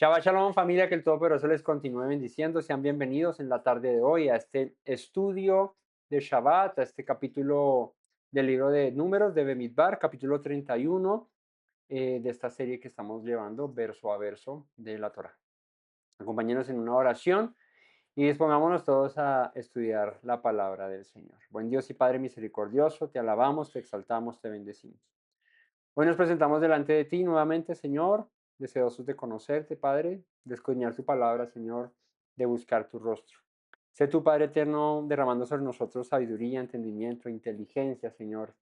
Shabbat Shalom familia, que el Todopoderoso les continúe bendiciendo. Sean bienvenidos en la tarde de hoy a este estudio de Shabbat, a este capítulo del libro de Números de Bemidbar, capítulo 31 de esta serie que estamos llevando verso a verso de la Torah. Acompáñenos en una oración y dispongámonos todos a estudiar la palabra del Señor. Buen Dios y Padre misericordioso, te alabamos, te exaltamos, te bendecimos. Hoy nos presentamos delante de ti nuevamente, Señor, deseosos de conocerte, Padre, de escudriñar tu palabra, Señor, de buscar tu rostro. Sé tu Padre eterno derramando sobre nosotros sabiduría, entendimiento, inteligencia, Señor.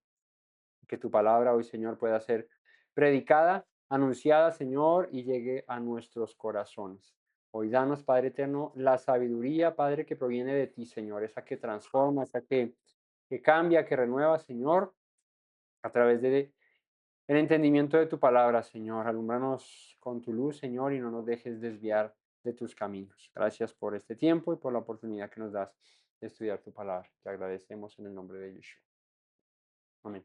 Que tu palabra hoy, Señor, pueda ser predicada, anunciada, Señor, y llegue a nuestros corazones. Hoy danos, Padre eterno, la sabiduría, Padre, que proviene de ti, Señor, esa que transforma, esa que cambia, que renueva, Señor, a través de el entendimiento de tu palabra, Señor. Alúmbranos con tu luz, Señor, y no nos dejes desviar de tus caminos. Gracias por este tiempo y por la oportunidad que nos das de estudiar tu palabra. Te agradecemos en el nombre de Yeshua. Amén.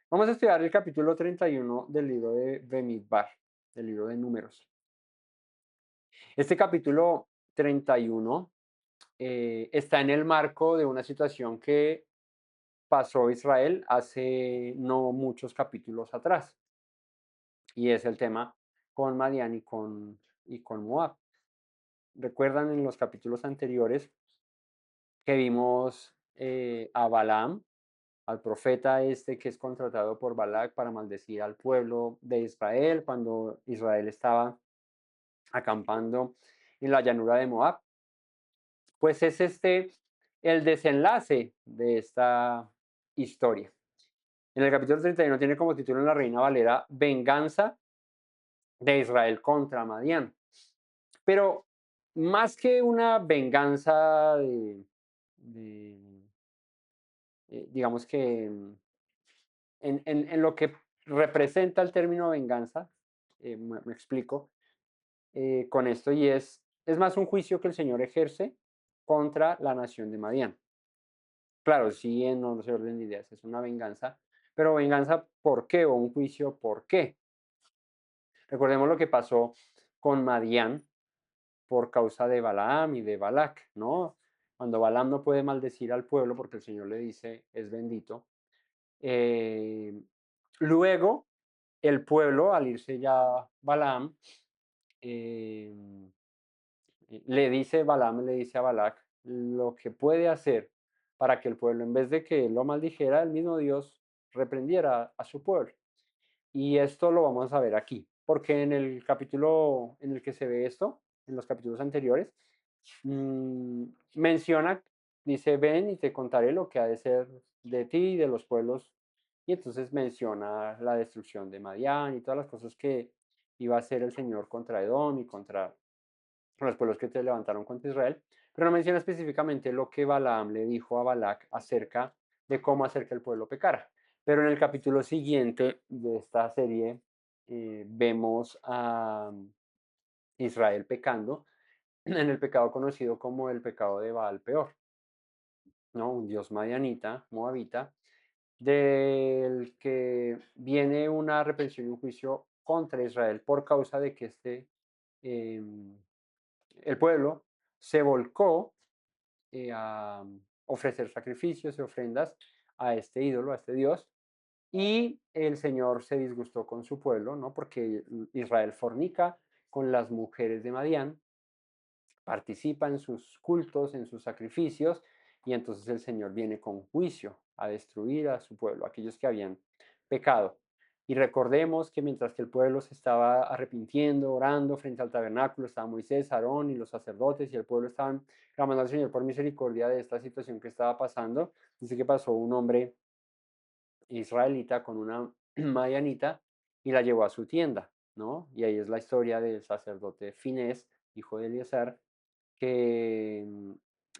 Vamos a estudiar el capítulo 31 del libro de Bemidbar, del libro de Números. Este capítulo 31 está en el marco de una situación que pasó Israel hace no muchos capítulos atrás. Y es el tema con Madián y con Moab. Recuerdan en los capítulos anteriores que vimos a Balaam, al profeta este que es contratado por Balac para maldecir al pueblo de Israel cuando Israel estaba acampando en la llanura de Moab. Pues es este el desenlace de esta historia. En el capítulo 31 tiene como título en la Reina Valera Venganza de Israel contra Madián. Pero más que una venganza de, digamos que en lo que representa el término venganza, me explico con esto, y es más un juicio que el Señor ejerce contra la nación de Madián. Claro, sí, en ese orden de ideas, es una venganza, pero venganza ¿por qué? O un juicio ¿por qué? Recordemos lo que pasó con Madián por causa de Balaam y de Balac, ¿no? Cuando Balaam no puede maldecir al pueblo porque el Señor le dice, es bendito. eh, Luego, el pueblo, al irse ya Balaam, eh, Balaam le dice a Balac lo que puede hacer para que el pueblo, en vez de que lo maldijera, el mismo Dios reprendiera a su pueblo. Y esto lo vamos a ver aquí, porque en el capítulo en el que se ve esto, en los capítulos anteriores, mm, menciona, dice, ven y te contaré lo que ha de ser de ti y de los pueblos. Y entonces menciona la destrucción de Madián y todas las cosas que iba a hacer el Señor contra Edom y contra los pueblos que se levantaron contra Israel, pero no menciona específicamente lo que Balaam le dijo a Balac acerca de cómo hacer que el pueblo pecara. Pero en el capítulo siguiente de esta serie vemos a Israel pecando en el pecado conocido como el pecado de Baal Peor, ¿no? Un dios madianita, moabita, del que viene una reprensión y un juicio contra Israel por causa de que em, el pueblo se volcó a ofrecer sacrificios y ofrendas a este ídolo, a este dios, y el Señor se disgustó con su pueblo, ¿no? Porque Israel fornica con las mujeres de Madián, participa en sus cultos, en sus sacrificios, y entonces el Señor viene con juicio a destruir a su pueblo, aquellos que habían pecado. Y recordemos que mientras que el pueblo se estaba arrepintiendo, orando frente al tabernáculo, estaba Moisés, Aarón y los sacerdotes, y el pueblo estaban clamando al Señor por misericordia de esta situación que estaba pasando. Dice que pasó un hombre israelita con una madianita y la llevó a su tienda, ¿no? Y ahí es la historia del sacerdote Finés, hijo de Eliezer, que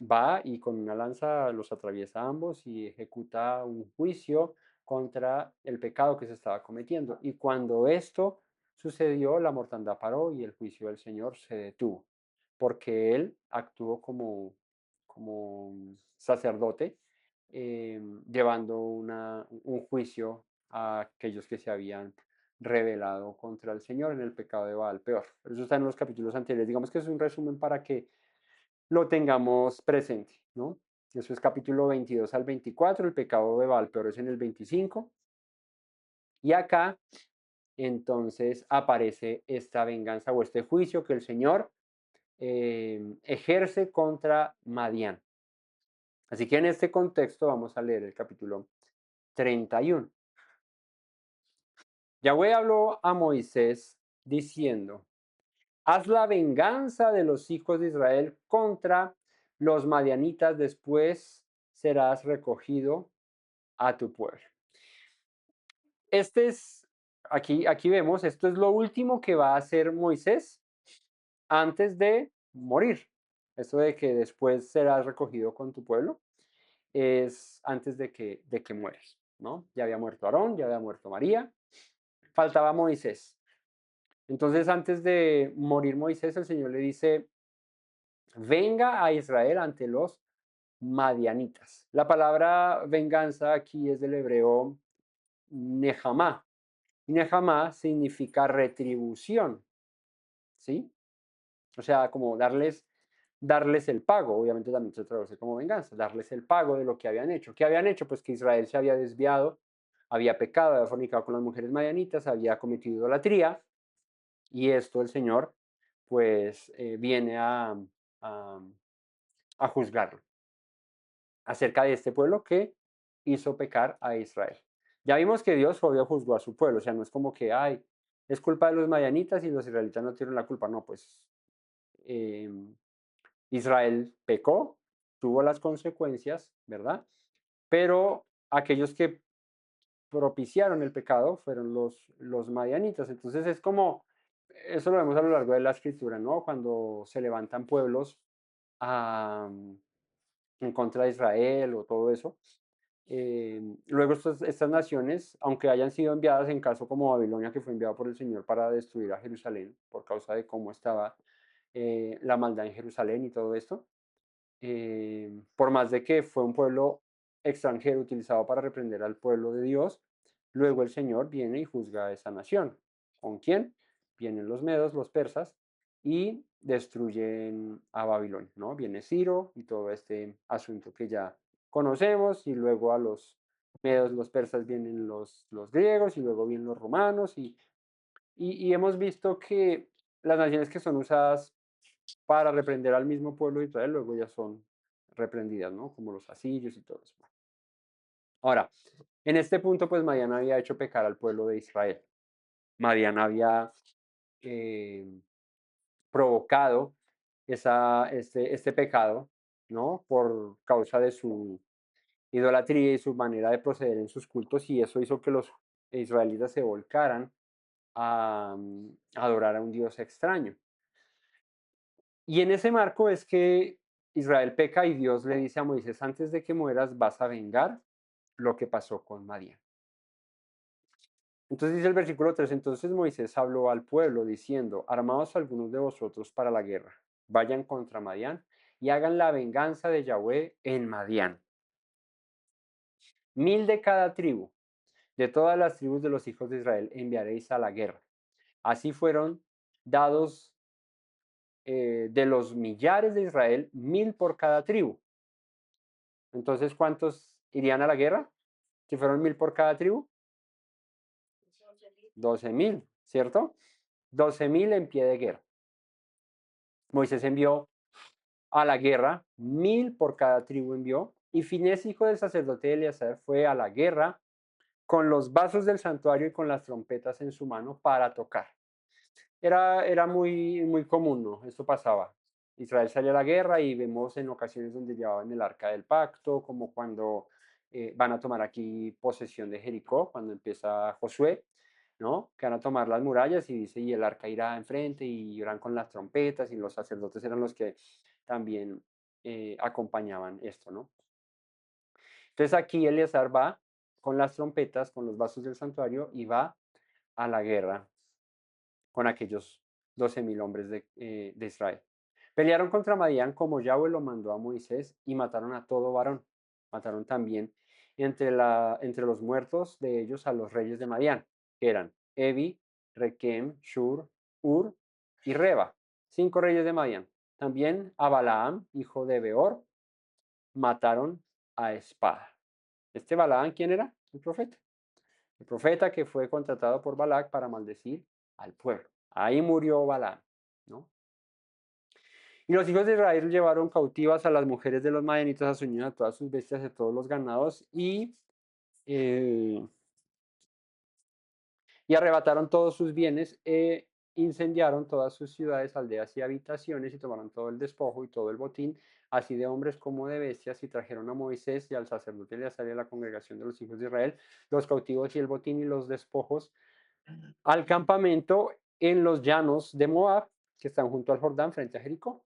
va y con una lanza los atraviesa a ambos y ejecuta un juicio contra el pecado que se estaba cometiendo. Y cuando esto sucedió, la mortandad paró y el juicio del Señor se detuvo, porque él actuó como sacerdote, llevando un juicio a aquellos que se habían rebelado contra el Señor en el pecado de Baal peor. Eso está en los capítulos anteriores. Digamos que es un resumen para que lo tengamos presente, ¿no? Eso es capítulo 22 al 24, el pecado de Baal peor es en el 25. Y acá entonces aparece esta venganza o este juicio que el Señor ejerce contra Madián. Así que en este contexto vamos a leer el capítulo 31. Yahweh habló a Moisés diciendo, haz la venganza de los hijos de Israel contra los madianitas, después serás recogido a tu pueblo. Este es, aquí vemos, esto es lo último que va a hacer Moisés antes de morir. Esto de que después serás recogido con tu pueblo es antes de que mueres, ¿no? Ya había muerto Aarón, ya había muerto María, faltaba Moisés. Entonces, antes de morir Moisés, el Señor le dice, venga a Israel ante los madianitas. La palabra venganza aquí es del hebreo nejamá. Nejamá significa retribución, ¿sí? O sea, como darles el pago, obviamente también se traduce como venganza, darles el pago de lo que habían hecho. ¿Qué habían hecho? Pues que Israel se había desviado, había pecado, había fornicado con las mujeres madianitas, había cometido idolatría, y esto el Señor pues viene a, a juzgarlo acerca de este pueblo que hizo pecar a Israel. Ya vimos que Dios obvio juzgó a su pueblo, o sea, no es como que, ay, es culpa de los madianitas y los israelitas no tienen la culpa, no, pues eh, Israel pecó, tuvo las consecuencias, ¿verdad? Pero aquellos que propiciaron el pecado fueron los madianitas. Entonces es como, eso lo vemos a lo largo de la escritura, ¿no? Cuando se levantan pueblos a, en contra de Israel o todo eso. Luego estas naciones, aunque hayan sido enviadas en caso como Babilonia, que fue enviado por el Señor para destruir a Jerusalén por causa de cómo estaba la maldad en Jerusalén y todo esto, por más de que fue un pueblo extranjero utilizado para reprender al pueblo de Dios, luego el Señor viene y juzga a esa nación. ¿Con quién? Vienen los medos, los persas, y destruyen a Babilonia, ¿no? Viene Ciro y todo este asunto que ya conocemos, y luego a los medos, los persas, vienen los griegos, y luego vienen los romanos, y hemos visto que las naciones que son usadas para reprender al mismo pueblo de Israel, luego ya son reprendidas, ¿no? Como los asirios y todo eso. Ahora, en este punto, pues Madián había hecho pecar al pueblo de Israel. Madián había eh, provocado este pecado, ¿no? Por causa de su idolatría y su manera de proceder en sus cultos, y eso hizo que los israelitas se volcaran a adorar a un Dios extraño. Y en ese marco es que Israel peca y Dios le dice a Moisés, antes de que mueras vas a vengar lo que pasó con Madián. Entonces dice el versículo 3, entonces Moisés habló al pueblo diciendo, armaos algunos de vosotros para la guerra, vayan contra Madián y hagan la venganza de Yahweh en Madián. 1000 de cada tribu, de todas las tribus de los hijos de Israel, enviaréis a la guerra. Así fueron dados de los millares de Israel, 1000 por cada tribu. Entonces, ¿cuántos irían a la guerra? Si fueron 1000 por cada tribu, 12.000, ¿cierto? 12.000 en pie de guerra. Moisés envió a la guerra, 1000 por cada tribu envió, y Finés, hijo del sacerdote Eleazar, fue a la guerra con los vasos del santuario y con las trompetas en su mano para tocar. Era muy, muy común, ¿no? Esto pasaba. Israel salía a la guerra y vemos en ocasiones donde llevaban el arca del pacto, como cuando van a tomar aquí posesión de Jericó, cuando empieza Josué, ¿no? Que van a tomar las murallas y dice, y el arca irá enfrente y irán con las trompetas, y los sacerdotes eran los que también acompañaban esto, ¿no? Entonces aquí Eleazar va con las trompetas, con los vasos del santuario, y va a la guerra con aquellos 12.000 hombres de Israel. Pelearon contra Madián como Yahweh lo mandó a Moisés y mataron a todo varón. Mataron también entre los muertos de ellos a los reyes de Madián, que eran Evi, Requem, Shur, Ur y Reba, 5 reyes de Madián. También a Balaam, hijo de Beor, mataron a espada. ¿Este Balaam quién era? El profeta. El profeta que fue contratado por Balac para maldecir al pueblo. Ahí murió Balaam, ¿no? Y los hijos de Israel llevaron cautivas a las mujeres de los madianitas, a su niño, a todas sus bestias, a todos los ganados, eh, y arrebataron todos sus bienes e incendiaron todas sus ciudades, aldeas y habitaciones, y tomaron todo el despojo y todo el botín, así de hombres como de bestias, y trajeron a Moisés y al sacerdote Eleazar y a la congregación de los hijos de Israel los cautivos y el botín y los despojos al campamento en los llanos de Moab, que están junto al Jordán, frente a Jericó.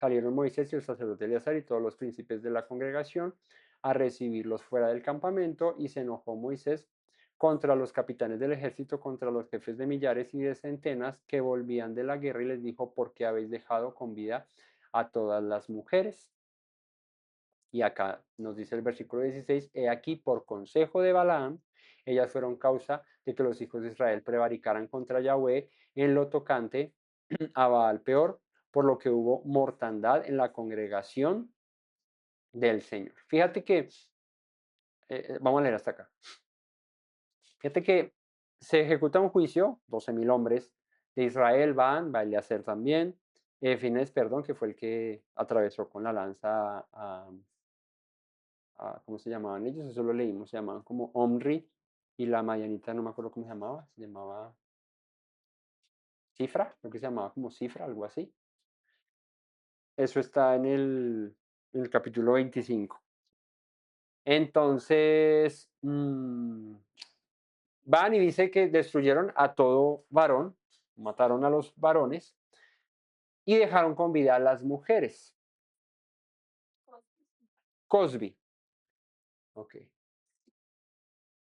Salieron Moisés y el sacerdote Eleazar y todos los príncipes de la congregación a recibirlos fuera del campamento, y se enojó Moisés contra los capitanes del ejército, contra los jefes de millares y de centenas que volvían de la guerra, y les dijo: ¿por qué habéis dejado con vida a todas las mujeres? Y acá nos dice el versículo 16: he aquí, por consejo de Balaam, ellas fueron causa de que los hijos de Israel prevaricaran contra Yahweh en lo tocante a Baal peor, por lo que hubo mortandad en la congregación del Señor. Fíjate que, vamos a leer hasta acá. Fíjate que se ejecuta un juicio, 12.000 hombres de Israel van, va Eliezer también, Fines, perdón, que fue el que atravesó con la lanza ¿cómo se llamaban ellos? Eso lo leímos, se llamaban como Omri, y la Mayanita, no me acuerdo cómo se llamaba Cifra, creo que se llamaba como Cifra, algo así. Eso está en el capítulo 25. Entonces, van y dice que destruyeron a todo varón, mataron a los varones y dejaron con vida a las mujeres. Cosby, ok.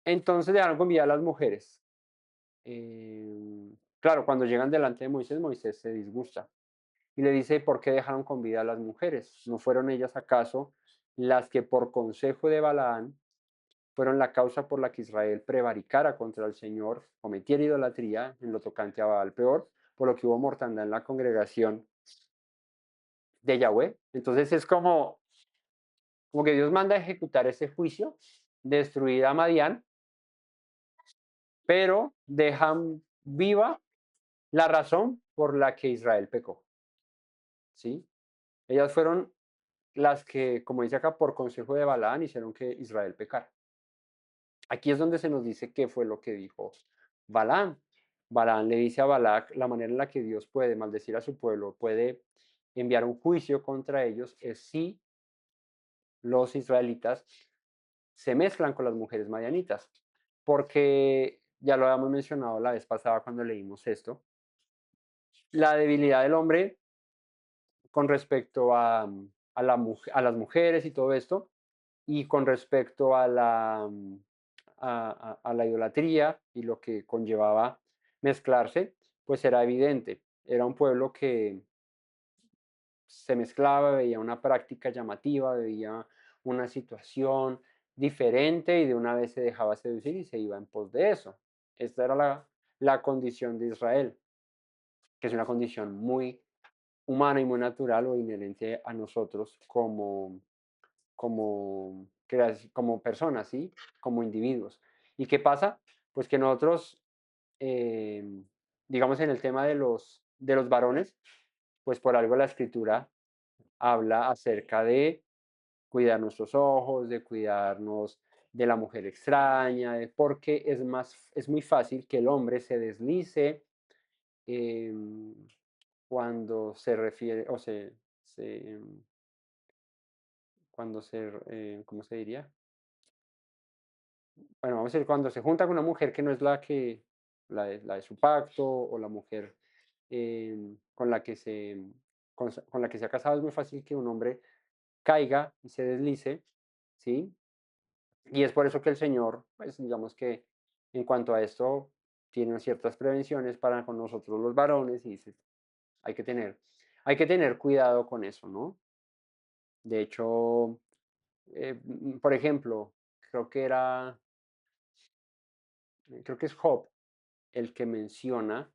Entonces dejaron con vida a las mujeres. Claro, cuando llegan delante de Moisés, Moisés se disgusta y le dice: ¿por qué dejaron con vida a las mujeres? ¿No fueron ellas acaso las que por consejo de Balaán fueron la causa por la que Israel prevaricara contra el Señor, cometiera idolatría en lo tocante a Baal peor, por lo que hubo mortandad en la congregación de Yahweh? Entonces es como que Dios manda a ejecutar ese juicio, destruir a Madián, pero dejan viva la razón por la que Israel pecó, ¿sí? Ellas fueron las que, como dice acá, por consejo de Balaán hicieron que Israel pecara. Aquí es donde se nos dice qué fue lo que dijo Balaam. Balaam le dice a Balac la manera en la que Dios puede maldecir a su pueblo, puede enviar un juicio contra ellos, es si los israelitas se mezclan con las mujeres madianitas. Porque ya lo habíamos mencionado la vez pasada cuando leímos esto, la debilidad del hombre con respecto a las mujeres y todo esto, y con respecto a la idolatría y lo que conllevaba mezclarse, pues era evidente. Era un pueblo que se mezclaba, veía una práctica llamativa, veía una situación diferente y de una vez se dejaba seducir y se iba en pos de eso. Esta era la condición de Israel, que es una condición muy humana y muy natural o inherente a nosotros como personas, ¿sí? Como individuos. ¿Y qué pasa? Pues que nosotros, eh, digamos en el tema de los varones, pues por algo la escritura habla acerca de cuidar nuestros ojos, de cuidarnos de la mujer extraña, porque es muy fácil que el hombre se deslice em, cuando se refiere, o cuando ¿cómo se diría? Bueno, vamos a decir, cuando se junta con una mujer que no es la de su pacto, o la mujer con la que con la que se ha casado, es muy fácil que un hombre caiga y se deslice, ¿sí? Y es por eso que el Señor, pues digamos que en cuanto a esto, tiene ciertas prevenciones para con nosotros los varones, y dice: hay que tener cuidado con eso, ¿no? De hecho, por ejemplo, creo que es Job, el que menciona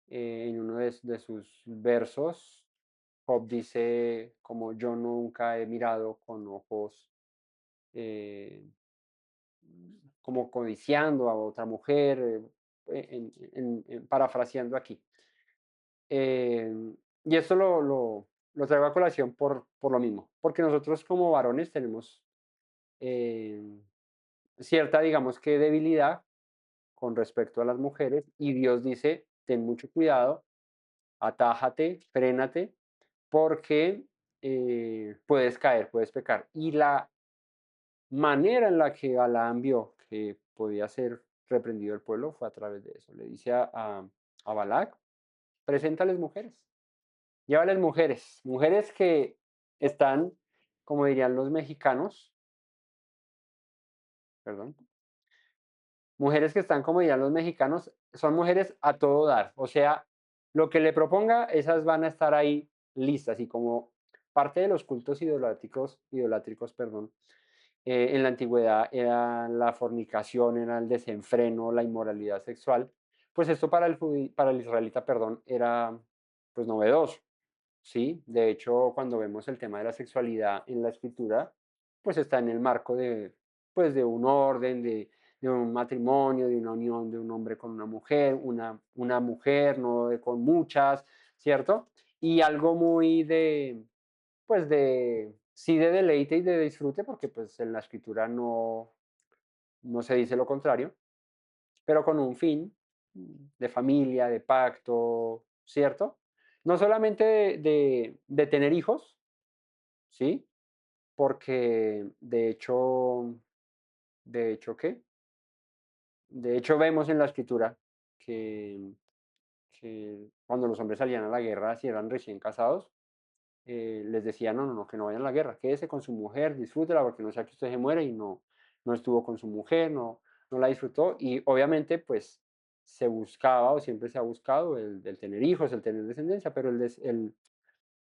en uno de sus versos. Job dice como yo nunca he mirado con ojos eh, como codiciando a otra mujer, parafraseando aquí. Y esto lo traigo a colación por lo mismo, porque nosotros como varones tenemos eh, cierta, digamos que debilidad con respecto a las mujeres y Dios dice, ten mucho cuidado, atájate, frénate, porque puedes caer, puedes pecar. Y la manera en la que Balaam vio que podía ser reprendido el pueblo fue a través de eso. Le dice a Balac, preséntales mujeres, llévales mujeres, mujeres que están, como dirían los mexicanos, perdón, mujeres que están, como dirían los mexicanos, son mujeres a todo dar. O sea, lo que le proponga, esas van a estar ahí listas. Y como parte de los cultos idolátricos, perdón, en la antigüedad era la fornicación, era el desenfreno, la inmoralidad sexual, pues esto para el israelita, perdón, era pues novedoso. Sí, de hecho, cuando vemos el tema de la sexualidad en la escritura, pues está en el marco de, pues de un orden, de un matrimonio, de una unión de un hombre con una mujer, no con muchas, ¿cierto? Y algo muy de, pues de, sí de deleite y de disfrute, porque pues en la escritura no se dice lo contrario, pero con un fin de familia, de pacto, ¿cierto? No solamente de tener hijos, ¿sí? Porque ¿qué? De hecho vemos en la escritura que, que cuando los hombres salían a la guerra, si eran recién casados, les decían, no, no, no, que no vayan a la guerra, quédese con su mujer, disfrútela, porque no sea que usted se muere y no estuvo con su mujer, no la disfrutó. Y obviamente, pues, se buscaba o siempre se ha buscado el tener hijos, el tener descendencia, pero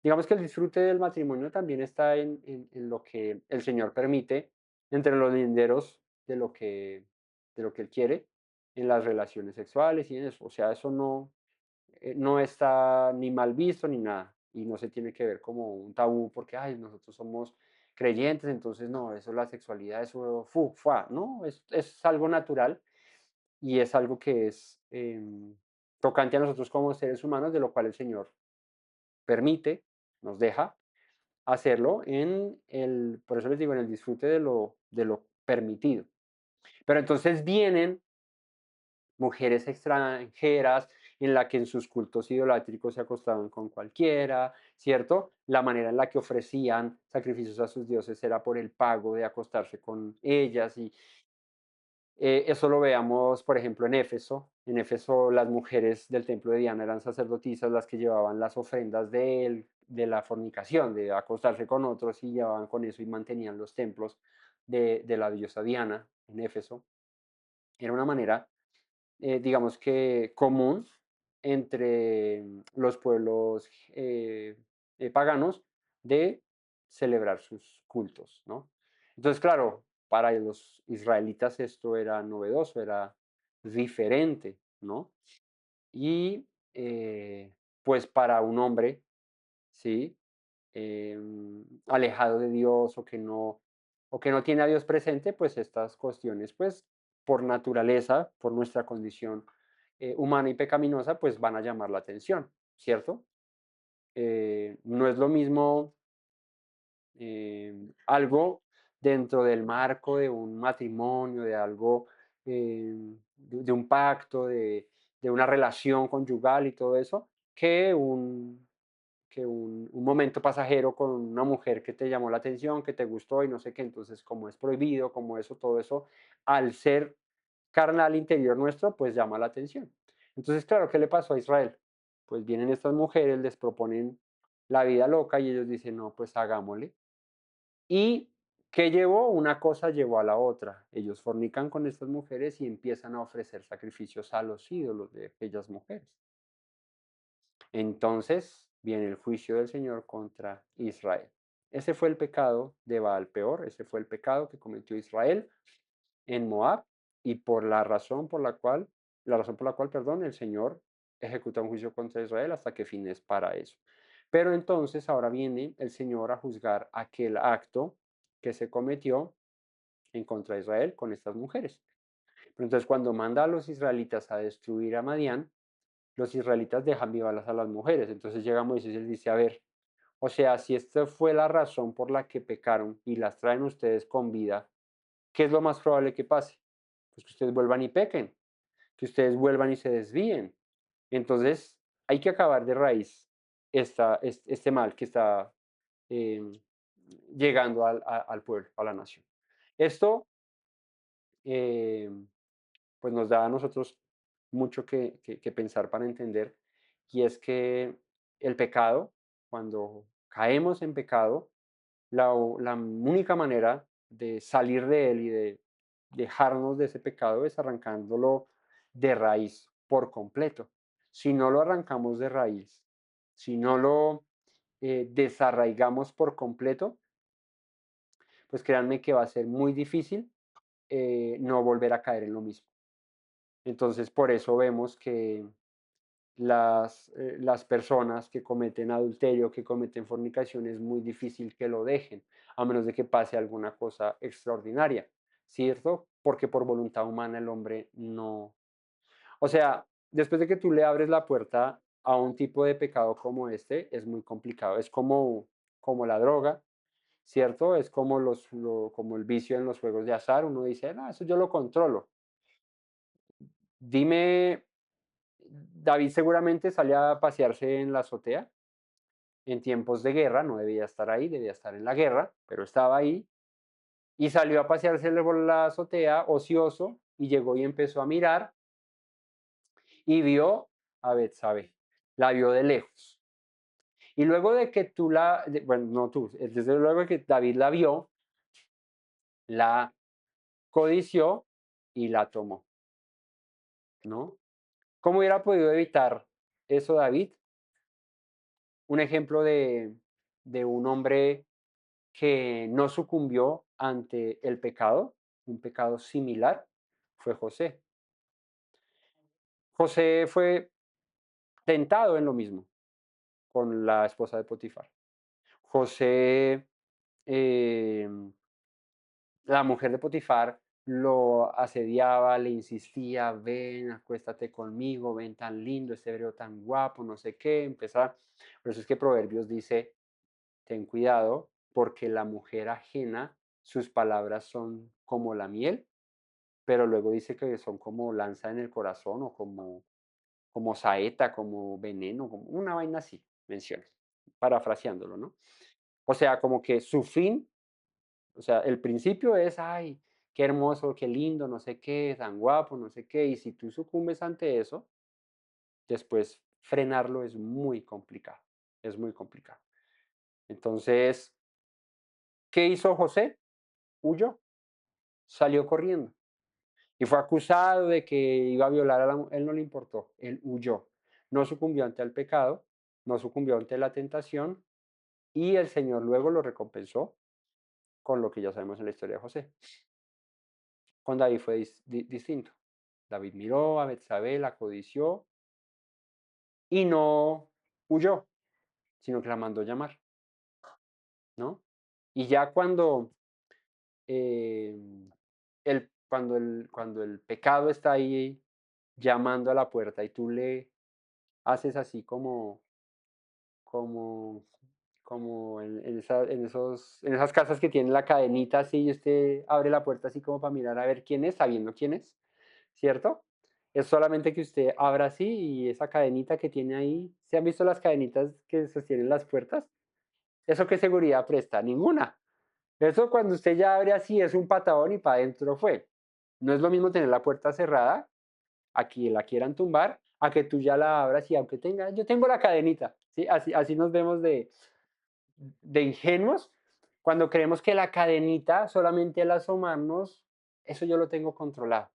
digamos que el disfrute del matrimonio también está en lo que el Señor permite entre los linderos de lo que Él quiere en las relaciones sexuales y en eso. O sea, eso no está ni mal visto ni nada. Y no se tiene que ver como un tabú porque, ay, nosotros somos creyentes, entonces no, eso es la sexualidad, eso, fuá, no, es algo natural y es algo que es tocante a nosotros como seres humanos, de lo cual el Señor permite, nos deja hacerlo por eso les digo, en el disfrute de lo permitido. Pero entonces vienen mujeres extranjeras en la que en sus cultos idolátricos se acostaban con cualquiera, ¿cierto? La manera en la que ofrecían sacrificios a sus dioses era por el pago de acostarse con ellas y eso lo veamos, por ejemplo, en Éfeso. En Éfeso las mujeres del templo de Diana eran sacerdotisas las que llevaban las ofrendas de la fornicación, de acostarse con otros y llevaban con eso y mantenían los templos de la diosa Diana en Éfeso. Era una manera digamos que común entre los pueblos paganos de celebrar sus cultos, ¿no? Entonces, claro, para los israelitas esto era novedoso, era diferente, ¿no? Y pues para un hombre, ¿sí? Alejado de Dios o que no tiene a Dios presente, pues estas cuestiones, pues por naturaleza, por nuestra condición humana y pecaminosa, pues van a llamar la atención, ¿cierto? No es lo mismo algo dentro del marco de un matrimonio, de algo, de un pacto, de una relación conyugal y todo eso, que un momento pasajero con una mujer que te llamó la atención, que te gustó y no sé qué. Entonces, como es prohibido, como eso, todo eso, al ser carnal interior nuestro, pues llama la atención. Entonces, claro, ¿qué le pasó a Israel? Pues vienen estas mujeres, les proponen la vida loca y ellos dicen, no, pues hagámosle. ¿Y qué llevó? Una cosa llevó a la otra. Ellos fornican con estas mujeres y empiezan a ofrecer sacrificios a los ídolos de aquellas mujeres. Entonces viene el juicio del Señor contra Israel. Ese fue el pecado de Baal peor, ese fue el pecado que cometió Israel en Moab y por la razón por la cual la razón por la cual, perdón, el Señor ejecuta un juicio contra Israel hasta que fin es para eso. Pero entonces ahora viene el Señor a juzgar aquel acto que se cometió en contra de Israel con estas mujeres. Pero entonces cuando manda a los israelitas a destruir a Madián, los israelitas dejan vivas a las mujeres. Entonces llega Moisés y les dice, a ver, o sea, si esta fue la razón por la que pecaron y las traen ustedes con vida, ¿qué es lo más probable que pase? Pues que ustedes vuelvan y pequen, que ustedes vuelvan y se desvíen. Entonces, hay que acabar de raíz este mal que está eh, llegando al pueblo, a la nación. Esto, eh, pues, nos da a nosotros mucho que pensar para entender, y es que el pecado, cuando caemos en pecado, la única manera de salir de él y de dejarnos de ese pecado es arrancándolo de raíz por completo. Si no lo arrancamos de raíz, si no lo desarraigamos por completo, pues créanme que va a ser muy difícil no volver a caer en lo mismo. Entonces, por eso vemos que las personas que cometen adulterio, que cometen fornicación, es muy difícil que lo dejen, a menos de que pase alguna cosa extraordinaria, ¿cierto? Porque por voluntad humana el hombre no. O sea, después de que tú le abres la puerta a un tipo de pecado como este, es muy complicado. Es como la droga, ¿cierto? Es como, como el vicio en los juegos de azar. Uno dice, no, eso yo lo controlo. Dime, David seguramente salía a pasearse en la azotea en tiempos de guerra, no debía estar ahí, debía estar en la guerra, pero estaba ahí y salió a pasearse por la azotea ocioso y llegó y empezó a mirar y vio a Betsabé, la vio de lejos. Y luego de que bueno, no tú, desde luego que David la vio, la codició y la tomó, ¿no? ¿Cómo hubiera podido evitar eso David? Un ejemplo de un hombre que no sucumbió ante el pecado, un pecado similar, fue José. José fue tentado en lo mismo con la esposa de Potifar. José, eh, la mujer de Potifar, lo asediaba, le insistía, ven, acuéstate conmigo, ven tan lindo, este hebreo tan guapo, no sé qué, empezar. Por eso es que Proverbios dice, ten cuidado, porque la mujer ajena, sus palabras son como la miel, pero luego dice que son como lanza en el corazón o como saeta, como veneno, como una vaina así, menciona, parafraseándolo, ¿no? O sea, como que su fin, o sea, el principio es, ay, qué hermoso, qué lindo, no sé qué, tan guapo, no sé qué, y si tú sucumbes ante eso, después frenarlo es muy complicado. Entonces, ¿qué hizo José? Huyó, salió corriendo. Y fue acusado de que iba a violar a la mujer. Él no le importó, él huyó. No sucumbió ante el pecado, no sucumbió ante la tentación y el Señor luego lo recompensó con lo que ya sabemos en la historia de José. Con David fue distinto. David miró a Betsabé, la codició y no huyó, sino que la mandó llamar, ¿no? Y ya eh, cuando el pecado está ahí llamando a la puerta y tú le haces así como, como en esas casas que tienen la cadenita así y usted abre la puerta así como para mirar a ver quién es, sabiendo quién es, ¿cierto? Es solamente que usted abra así y esa cadenita que tiene ahí, ¿se han visto las cadenitas que sostienen las puertas? ¿Eso qué seguridad presta? Ninguna. Eso cuando usted ya abre así es un patadón y para adentro fue. No es lo mismo tener la puerta cerrada, aquí la quieran tumbar, a que tú ya la abras y aunque tenga, yo tengo la cadenita, ¿sí? Así nos vemos de ingenuos cuando creemos que la cadenita solamente al asomarnos, eso yo lo tengo controlado.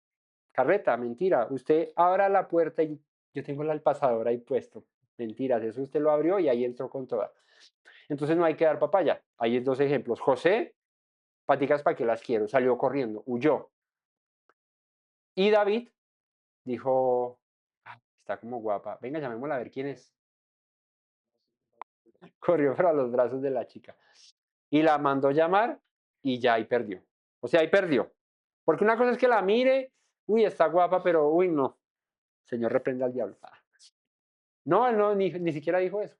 Carreta, mentira, usted abra la puerta y yo tengo el pasador ahí puesto. Mentiras, eso usted lo abrió y ahí entró con toda. Entonces no hay que dar papaya. Ahí es dos ejemplos. José, paticas para que las quiero, salió corriendo, huyó. Y David dijo: "Ah, está como guapa, venga, llamémosla a ver quién es". Corrió para los brazos de la chica y la mandó llamar y ya ahí perdió. O sea, ahí perdió. Porque una cosa es que la mire, uy, está guapa, pero uy, no, señor reprenda al diablo. No, él no, ni siquiera dijo eso.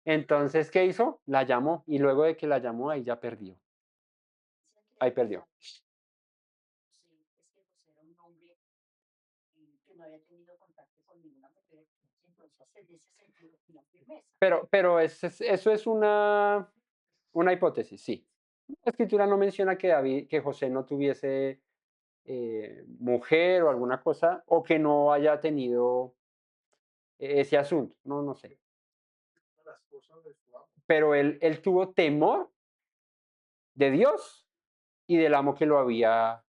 Entonces, ¿qué hizo? La llamó y luego de que la llamó, ahí ya perdió. Ahí perdió. Pero eso es una hipótesis, sí. La escritura no menciona que que José no tuviese mujer o alguna cosa, o que no haya tenido ese asunto. No, no sé. Pero él tuvo temor de Dios y del amo que lo había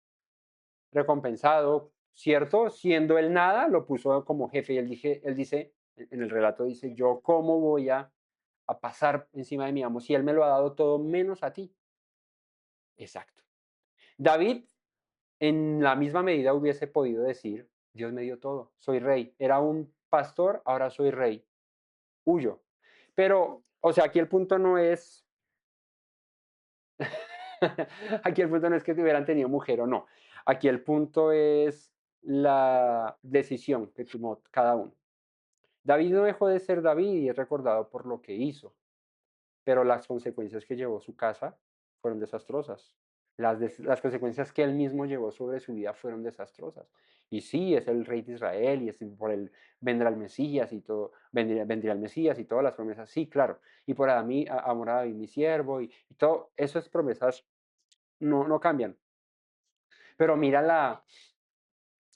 recompensado, ¿cierto? Siendo él nada, lo puso como jefe. Y él dice, en el relato dice, yo cómo voy a pasar encima de mi amo si él me lo ha dado todo menos a ti. Exacto. David, en la misma medida, hubiese podido decir, Dios me dio todo, soy rey. Era un pastor, ahora soy rey. Huyo. Pero, o sea, aquí el punto no es, aquí el punto no es que hubieran tenido mujer o no. Aquí el punto es la decisión que tomó cada uno. David no dejó de ser David y es recordado por lo que hizo, pero las consecuencias que llevó su casa fueron desastrosas. Las consecuencias que él mismo llevó sobre su vida fueron desastrosas. Y sí, es el rey de Israel y es por él vendrá el Mesías y todo, vendría el Mesías y todas las promesas, sí, claro. Y por amor a David, mi siervo, y todo, esas promesas no cambian. Pero mira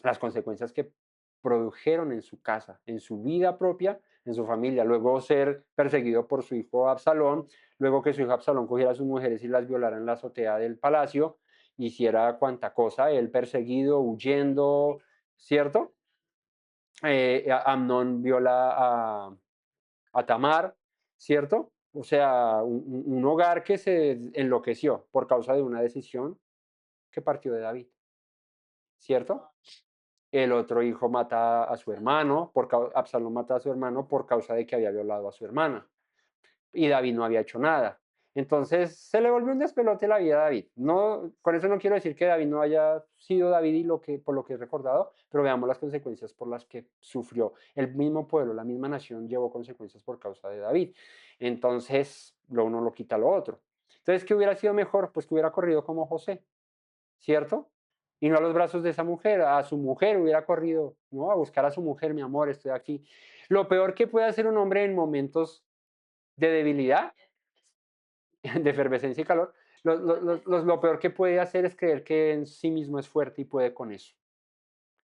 las consecuencias que produjeron en su casa, en su vida propia, en su familia. Luego ser perseguido por su hijo Absalón, luego que su hijo Absalón cogiera a sus mujeres y las violara en la azotea del palacio, hiciera cuanta cosa, él perseguido, huyendo, ¿cierto? Amnón viola a Tamar, ¿cierto? O sea, un hogar que se enloqueció por causa de una decisión que partió de David, ¿cierto? El otro hijo mata a su hermano, Absalón mata a su hermano por causa de que había violado a su hermana. Y David no había hecho nada. Entonces se le volvió un despelote la vida a David. No, con eso no quiero decir que David no haya sido David y por lo que es recordado, pero veamos las consecuencias por las que sufrió. El mismo pueblo, la misma nación llevó consecuencias por causa de David. Entonces, lo uno lo quita lo otro. Entonces, ¿qué hubiera sido mejor? Pues que hubiera corrido como José, ¿cierto? Y no a los brazos de esa mujer, a su mujer hubiera corrido, ¿no? A buscar a su mujer, mi amor, estoy aquí. Lo peor que puede hacer un hombre en momentos de debilidad, de efervescencia y calor, lo peor que puede hacer es creer que en sí mismo es fuerte y puede con eso.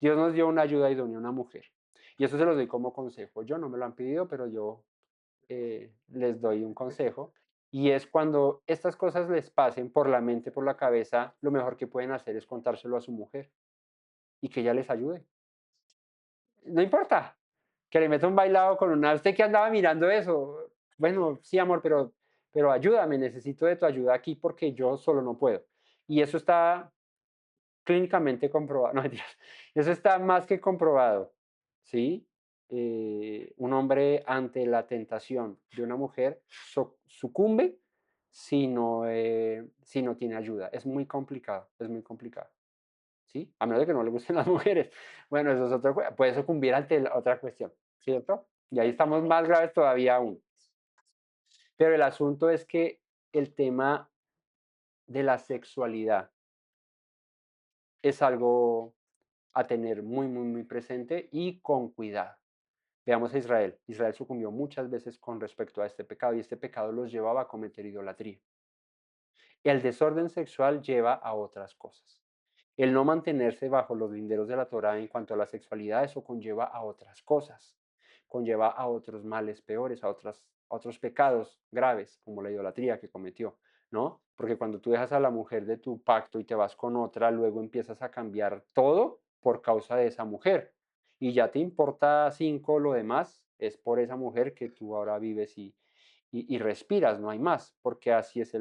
Dios nos dio una ayuda idónea, una mujer. Y eso se los doy como consejo. Yo no me lo han pedido, pero yo les doy un consejo. Y es cuando estas cosas les pasen por la mente, por la cabeza, lo mejor que pueden hacer es contárselo a su mujer y que ella les ayude. No importa, que le meta un bailado con una, usted que andaba mirando eso. Bueno, sí, amor, pero ayúdame, necesito de tu ayuda aquí porque yo solo no puedo. Y eso está clínicamente comprobado, no mentiras, eso está más que comprobado, ¿sí? Un hombre ante la tentación de una mujer sucumbe si no tiene ayuda. Es muy complicado, es muy complicado. ¿Sí? A menos de que no le gusten las mujeres. Bueno, eso es otra puede sucumbir ante la otra cuestión, ¿cierto? Y ahí estamos más graves todavía aún. Pero el asunto es que el tema de la sexualidad es algo a tener muy, muy, muy presente y con cuidado. Veamos a Israel. Israel sucumbió muchas veces con respecto a este pecado y este pecado los llevaba a cometer idolatría. El desorden sexual lleva a otras cosas. El no mantenerse bajo los linderos de la Torá en cuanto a la sexualidad, eso conlleva a otras cosas, conlleva a otros males peores, a otros pecados graves, como la idolatría que cometió, ¿no? Porque cuando tú dejas a la mujer de tu pacto y te vas con otra, luego empiezas a cambiar todo por causa de esa mujer. Y ya te importa cinco lo demás, es por esa mujer que tú ahora vives y respiras, no hay más, porque así es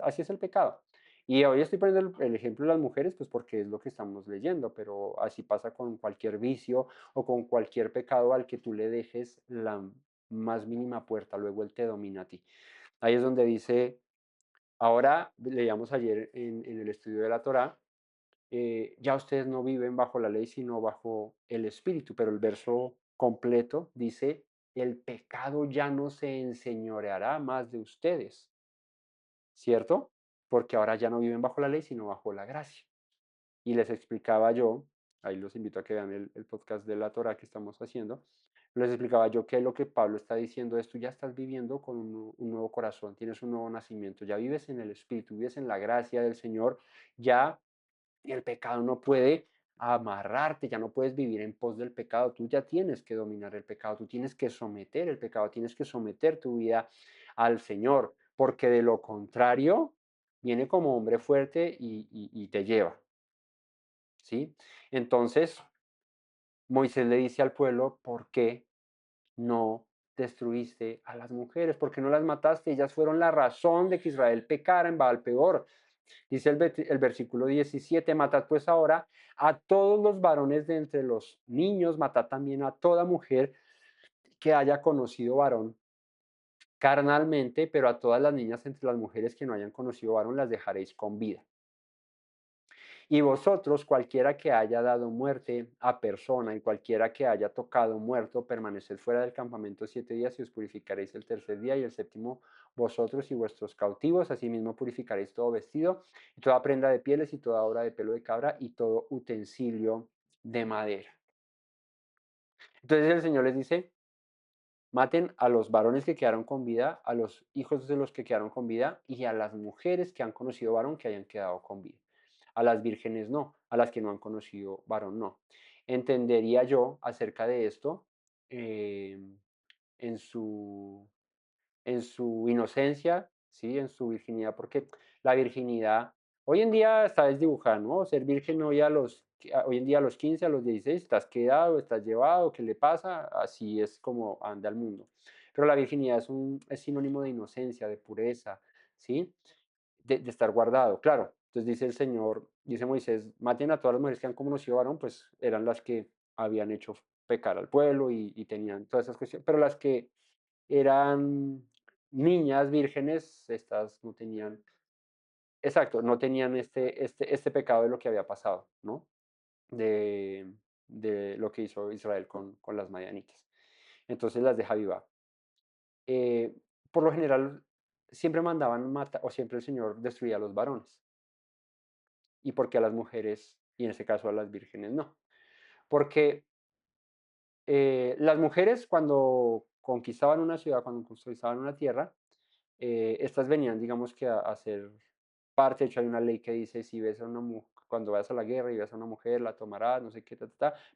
así es el pecado. Y hoy estoy poniendo el ejemplo de las mujeres, pues porque es lo que estamos leyendo, pero así pasa con cualquier vicio o con cualquier pecado al que tú le dejes la más mínima puerta, luego él te domina a ti. Ahí es donde dice, ahora leíamos ayer en el estudio de la Torá, ya ustedes no viven bajo la ley, sino bajo el Espíritu, pero el verso completo dice, el pecado ya no se enseñoreará más de ustedes, ¿cierto? Porque ahora ya no viven bajo la ley, sino bajo la gracia. Y les explicaba yo, ahí los invito a que vean el podcast de la Torah que estamos haciendo, les explicaba yo que lo que Pablo está diciendo es, tú ya estás viviendo con un nuevo corazón, tienes un nuevo nacimiento, ya vives en el Espíritu, vives en la gracia del Señor, ya el pecado no puede amarrarte, ya no puedes vivir en pos del pecado, tú ya tienes que dominar el pecado, tú tienes que someter el pecado, tienes que someter tu vida al Señor, porque de lo contrario viene como hombre fuerte y te lleva, ¿sí? Entonces, Moisés le dice al pueblo, ¿por qué no destruiste a las mujeres? ¿Por qué no las mataste? Ellas fueron la razón de que Israel pecara en Baal peor. Dice el versículo 17, matad pues ahora a todos los varones de entre los niños, matad también a toda mujer que haya conocido varón carnalmente, pero a todas las niñas entre las mujeres que no hayan conocido varón las dejaréis con vida. Y vosotros, cualquiera que haya dado muerte a persona y cualquiera que haya tocado muerto, permaneced fuera del campamento 7 días y os purificaréis el tercer día y el séptimo vosotros y vuestros cautivos. Asimismo purificaréis todo vestido y toda prenda de pieles y toda obra de pelo de cabra y todo utensilio de madera. Entonces el Señor les dice, maten a los varones que quedaron con vida, a los hijos de los que quedaron con vida y a las mujeres que han conocido varón que hayan quedado con vida. A las vírgenes no, a las que no han conocido varón no. Entendería yo acerca de esto eh, en su inocencia, ¿sí? En su virginidad, porque la virginidad hoy en día está desdibujada, ¿no? Ser virgen hoy en día a los 15, a los 16, estás quedado, estás llevado, ¿qué le pasa? Así es como anda el mundo. Pero la virginidad es sinónimo de inocencia, de pureza, ¿sí? De estar guardado, claro. Entonces dice el Señor, dice Moisés, maten a todas las mujeres que han conocido varón, pues eran las que habían hecho pecar al pueblo y tenían todas esas cuestiones, pero las que eran niñas vírgenes, estas no tenían, exacto, no tenían este pecado de lo que había pasado, ¿no? De, de lo que hizo Israel con las madianitas. Entonces las deja viva. Eh, por lo general, siempre mandaban matar, o siempre el Señor destruía a los varones. ¿Y por qué a las mujeres, y en este caso a las vírgenes, no? Porque las mujeres cuando conquistaban una ciudad, cuando conquistaban una tierra, estas venían, digamos que a ser parte. De hecho hay una ley que dice, si ves a una mujer, cuando vayas a la guerra y ves a una mujer, la tomarás, no sé qué,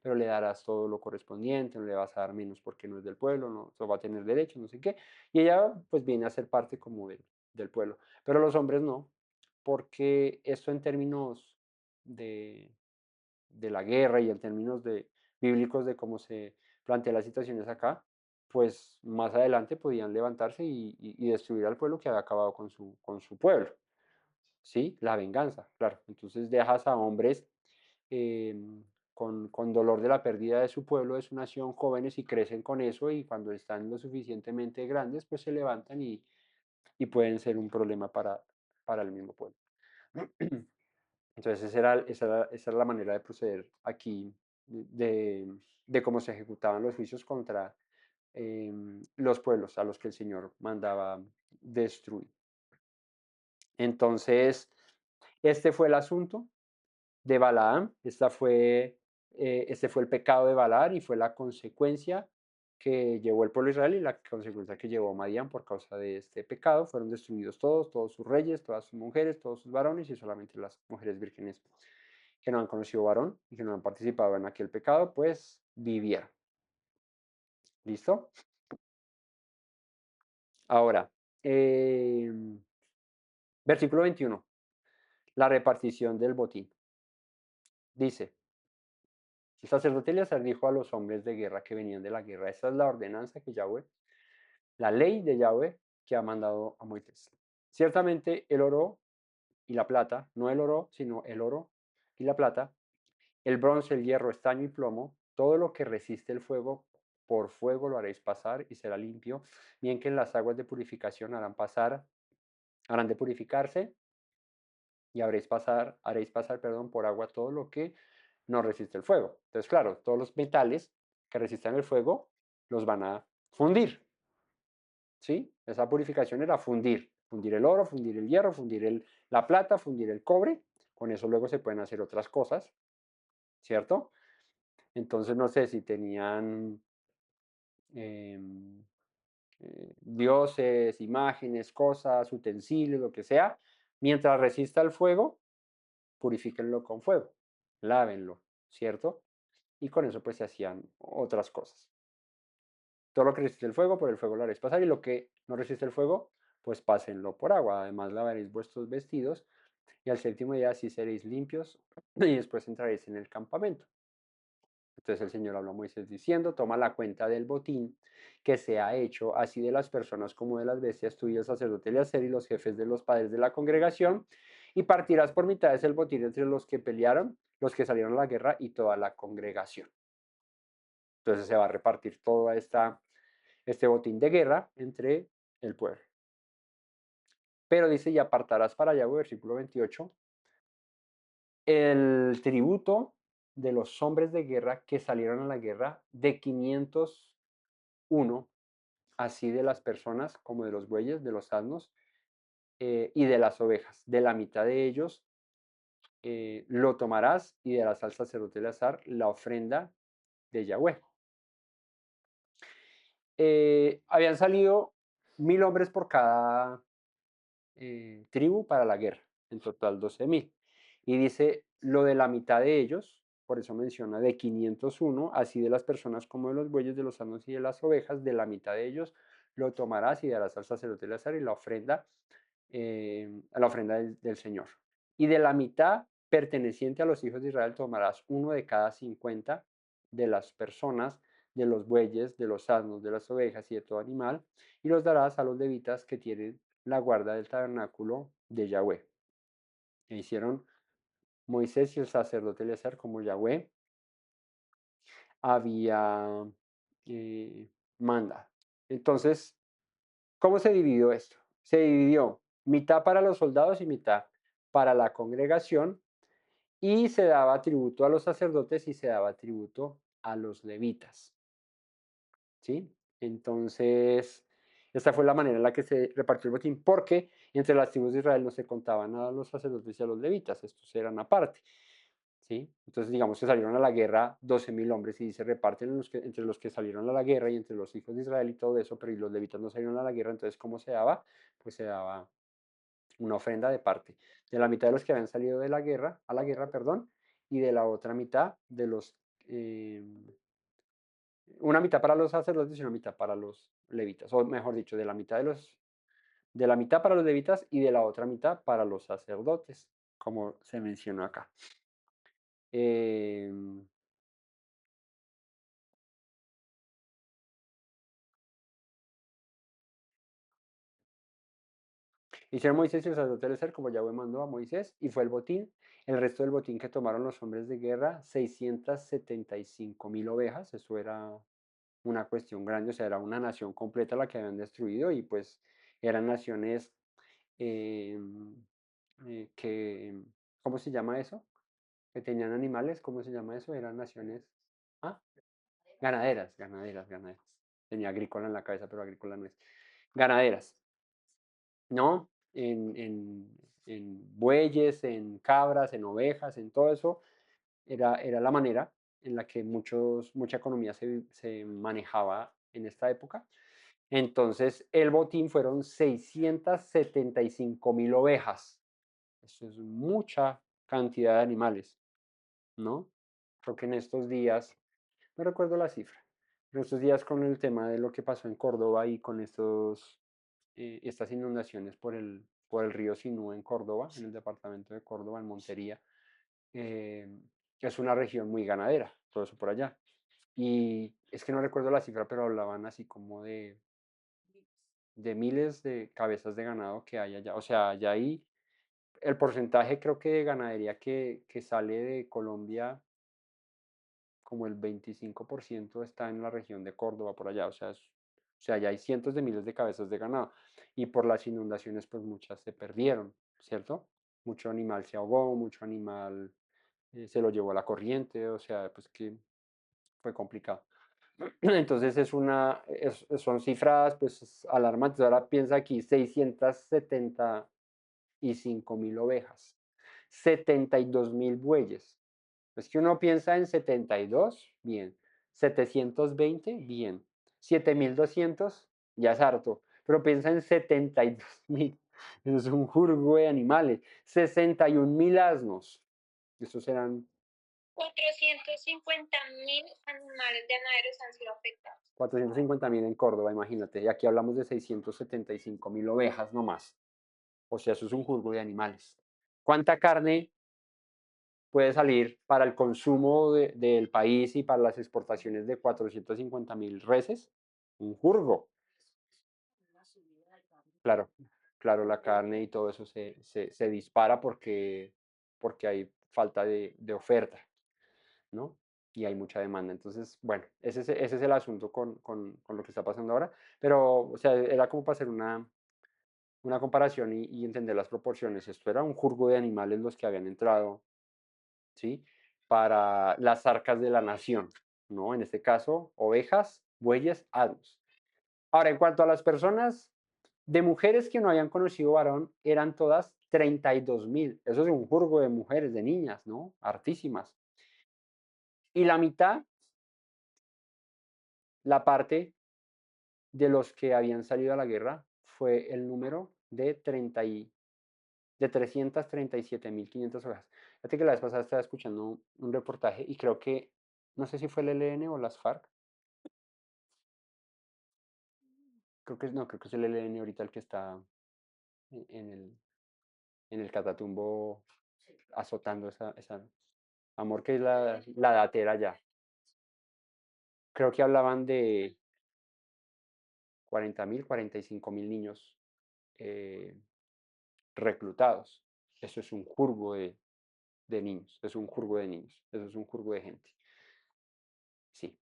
pero le darás todo lo correspondiente, no le vas a dar menos porque no es del pueblo, no, eso va a tener derecho, no sé qué. Y ella pues viene a ser parte como del pueblo. Pero los hombres no, porque esto en términos de, de la guerra y en términos bíblicos de cómo se plantea las situaciones acá, pues más adelante podían levantarse y destruir al pueblo que había acabado con su pueblo, ¿sí? La venganza, claro. Entonces dejas a hombres con dolor de la pérdida de su pueblo, de su nación, jóvenes y crecen con eso y cuando están lo suficientemente grandes, pues se levantan y pueden ser un problema para el mismo pueblo. Entonces esa era la manera de proceder aquí de cómo se ejecutaban los juicios contra los pueblos a los que el Señor mandaba destruir. Entonces, este fue el asunto de Balaam, este fue el pecado de Balaam y fue la consecuencia que llevó el pueblo de Israel y la consecuencia que llevó Madián por causa de este pecado. Fueron destruidos todos sus reyes, todas sus mujeres, todos sus varones y solamente las mujeres vírgenes que no han conocido varón y que no han participado en aquel pecado, pues vivieron. ¿Listo? Ahora, versículo 21, la repartición del botín. Dice, el sacerdote Eleazar dijo a los hombres de guerra que venían de la guerra, esta es la ordenanza que Yahweh, la ley de Yahweh que ha mandado a Moisés. Ciertamente el oro y la plata, no el oro, sino el oro y la plata, el bronce, el hierro, estaño y plomo, todo lo que resiste el fuego, por fuego lo haréis pasar y será limpio, bien que en las aguas de purificación harán de purificarse y haréis pasar, perdón, por agua todo lo que no resiste el fuego. Entonces, claro, todos los metales que resistan el fuego los van a fundir, ¿sí? Esa purificación era fundir el oro, fundir el hierro, la plata, fundir el cobre. Con eso luego se pueden hacer otras cosas, ¿cierto? Entonces, no sé si tenían em, dioses, imágenes, cosas, utensilios, lo que sea. Mientras resista el fuego, purifíquenlo con fuego, lávenlo, ¿cierto? Y con eso pues se hacían otras cosas. Todo lo que resiste el fuego, por el fuego lo haréis pasar, y lo que no resiste el fuego, pues pásenlo por agua. Además lavaréis vuestros vestidos, y al séptimo día así seréis limpios, y después entraréis en el campamento. Entonces el Señor habló a Moisés diciendo, toma la cuenta del botín que se ha hecho, así de las personas como de las bestias, tú y el sacerdote Eleazar y los jefes de los padres de la congregación, y partirás por mitades el botín entre los que pelearon, los que salieron a la guerra y toda la congregación. Entonces se va a repartir todo este botín de guerra entre el pueblo. Pero dice, y apartarás para Yahweh, versículo 28, el tributo de los hombres de guerra que salieron a la guerra de 501, así de las personas como de los bueyes, de los asnos y de las ovejas. De la mitad de ellos lo tomarás y darás al sacerdote Eleazar la ofrenda de Yahweh. Habían salido 1000 hombres por cada tribu para la guerra, en total 12.000. Y dice lo de la mitad de ellos, por eso menciona de 501, así de las personas como de los bueyes, de los asnos y de las ovejas, de la mitad de ellos lo tomarás y darás al sacerdote Eleazar y a la ofrenda del Señor. Y de la mitad perteneciente a los hijos de Israel tomarás uno de cada 50 de las personas, de los bueyes, de los asnos, de las ovejas y de todo animal, y los darás a los levitas que tienen la guarda del tabernáculo de Yahweh. E hicieron Moisés y el sacerdote Eleazar como Yahweh había manda. Entonces, ¿cómo se dividió esto? Se dividió mitad para los soldados y mitad para la congregación, y se daba tributo a los sacerdotes y se daba tributo a los levitas. ¿Sí? Entonces, esta fue la manera en la que se repartió el botín, porque entre las tribus de Israel no se contaban a los sacerdotes y a los levitas, estos eran aparte. ¿Sí? Entonces, digamos que salieron a la guerra 12.000 hombres y se reparten entre los que salieron a la guerra y entre los hijos de Israel y todo eso, pero y los levitas no salieron a la guerra, entonces, ¿cómo se daba? Pues se daba una ofrenda de parte de la mitad de los que habían salido de la guerra, a la guerra, perdón, y de la otra mitad de los, una mitad para los sacerdotes y una mitad para los levitas, o mejor dicho, de la mitad para los levitas y de la otra mitad para los sacerdotes, como se mencionó acá. Em, Hicieron Moisés y el sacerdote Eleazar como Yahweh mandó a Moisés, y fue el botín. El resto del botín que tomaron los hombres de guerra, 675.000 ovejas. Eso era una cuestión grande, o sea, era una nación completa la que habían destruido, y pues eran naciones eh, que, ¿cómo se llama eso? Que tenían animales, ¿cómo se llama eso? Eran naciones, ah, ganaderas, ganaderas, ganaderas. Tenía agrícola en la cabeza, pero agrícola no es. Ganaderas, ¿no? En bueyes, en cabras, en ovejas, en todo eso, era la manera en la que mucha economía se manejaba en esta época. Entonces, el botín fueron 675.000 ovejas. Eso es mucha cantidad de animales, ¿no? Creo que en estos días, no recuerdo la cifra, pero estos días con el tema de lo que pasó en Córdoba y con estas inundaciones por el río Sinú en Córdoba, en el departamento de Córdoba, en Montería, eh, es una región muy ganadera, todo eso por allá. Y es que no recuerdo la cifra, pero hablaban así como de miles de cabezas de ganado que hay allá. O sea, allá hay el porcentaje creo que de ganadería que sale de Colombia, como el 25% está en la región de Córdoba, por allá, o sea, ya hay cientos de miles de cabezas de ganado y por las inundaciones pues muchas se perdieron, ¿cierto? Mucho animal se ahogó, mucho animal se lo llevó a la corriente, o sea, pues que fue complicado. Entonces son cifras pues alarmantes. Ahora piensa aquí, 675.000 ovejas, 72.000 bueyes. Es que uno piensa en 72, bien. 720, bien. 7.200, ya es harto. Pero piensa en 72.000. Eso es un jurgo de animales. 61.000 asnos. Esos eran 450.000 animales ganaderos han sido afectados. 450.000 en Córdoba, imagínate. Y aquí hablamos de 675.000 ovejas nomás. O sea, eso es un jurgo de animales. ¿Cuánta carne puede salir para el consumo del país y para las exportaciones de 450.000 reses? Un jurgo. Claro, claro, la carne y todo eso se dispara porque hay falta de oferta, ¿no? Y hay mucha demanda. Entonces, bueno, ese es el asunto con lo que está pasando ahora. Pero, o sea, era como para hacer una comparación y entender las proporciones. Esto era un jurgo de animales los que habían entrado, ¿sí? Para las arcas de la nación, ¿no? En este caso, ovejas, bueyes, asnos. Ahora, en cuanto a las personas, de mujeres que no habían conocido varón, eran todas 32.000. Eso es un jurgo de mujeres, de niñas, ¿no? Hartísimas. Y la mitad, la parte de los que habían salido a la guerra, fue el número de 337.500 ovejas. Fíjate que la vez pasada estaba escuchando un reportaje y creo que, no sé si fue el ELN o las FARC, creo que no, creo que es el ELN ahorita el que está en el Catatumbo azotando esa amor que es la datera ya. Creo que hablaban de 40.000, 45.000 niños eh, reclutados. Eso es un jurgo de niños, es un jurgo de niños, eso es un jurgo de gente. Sí,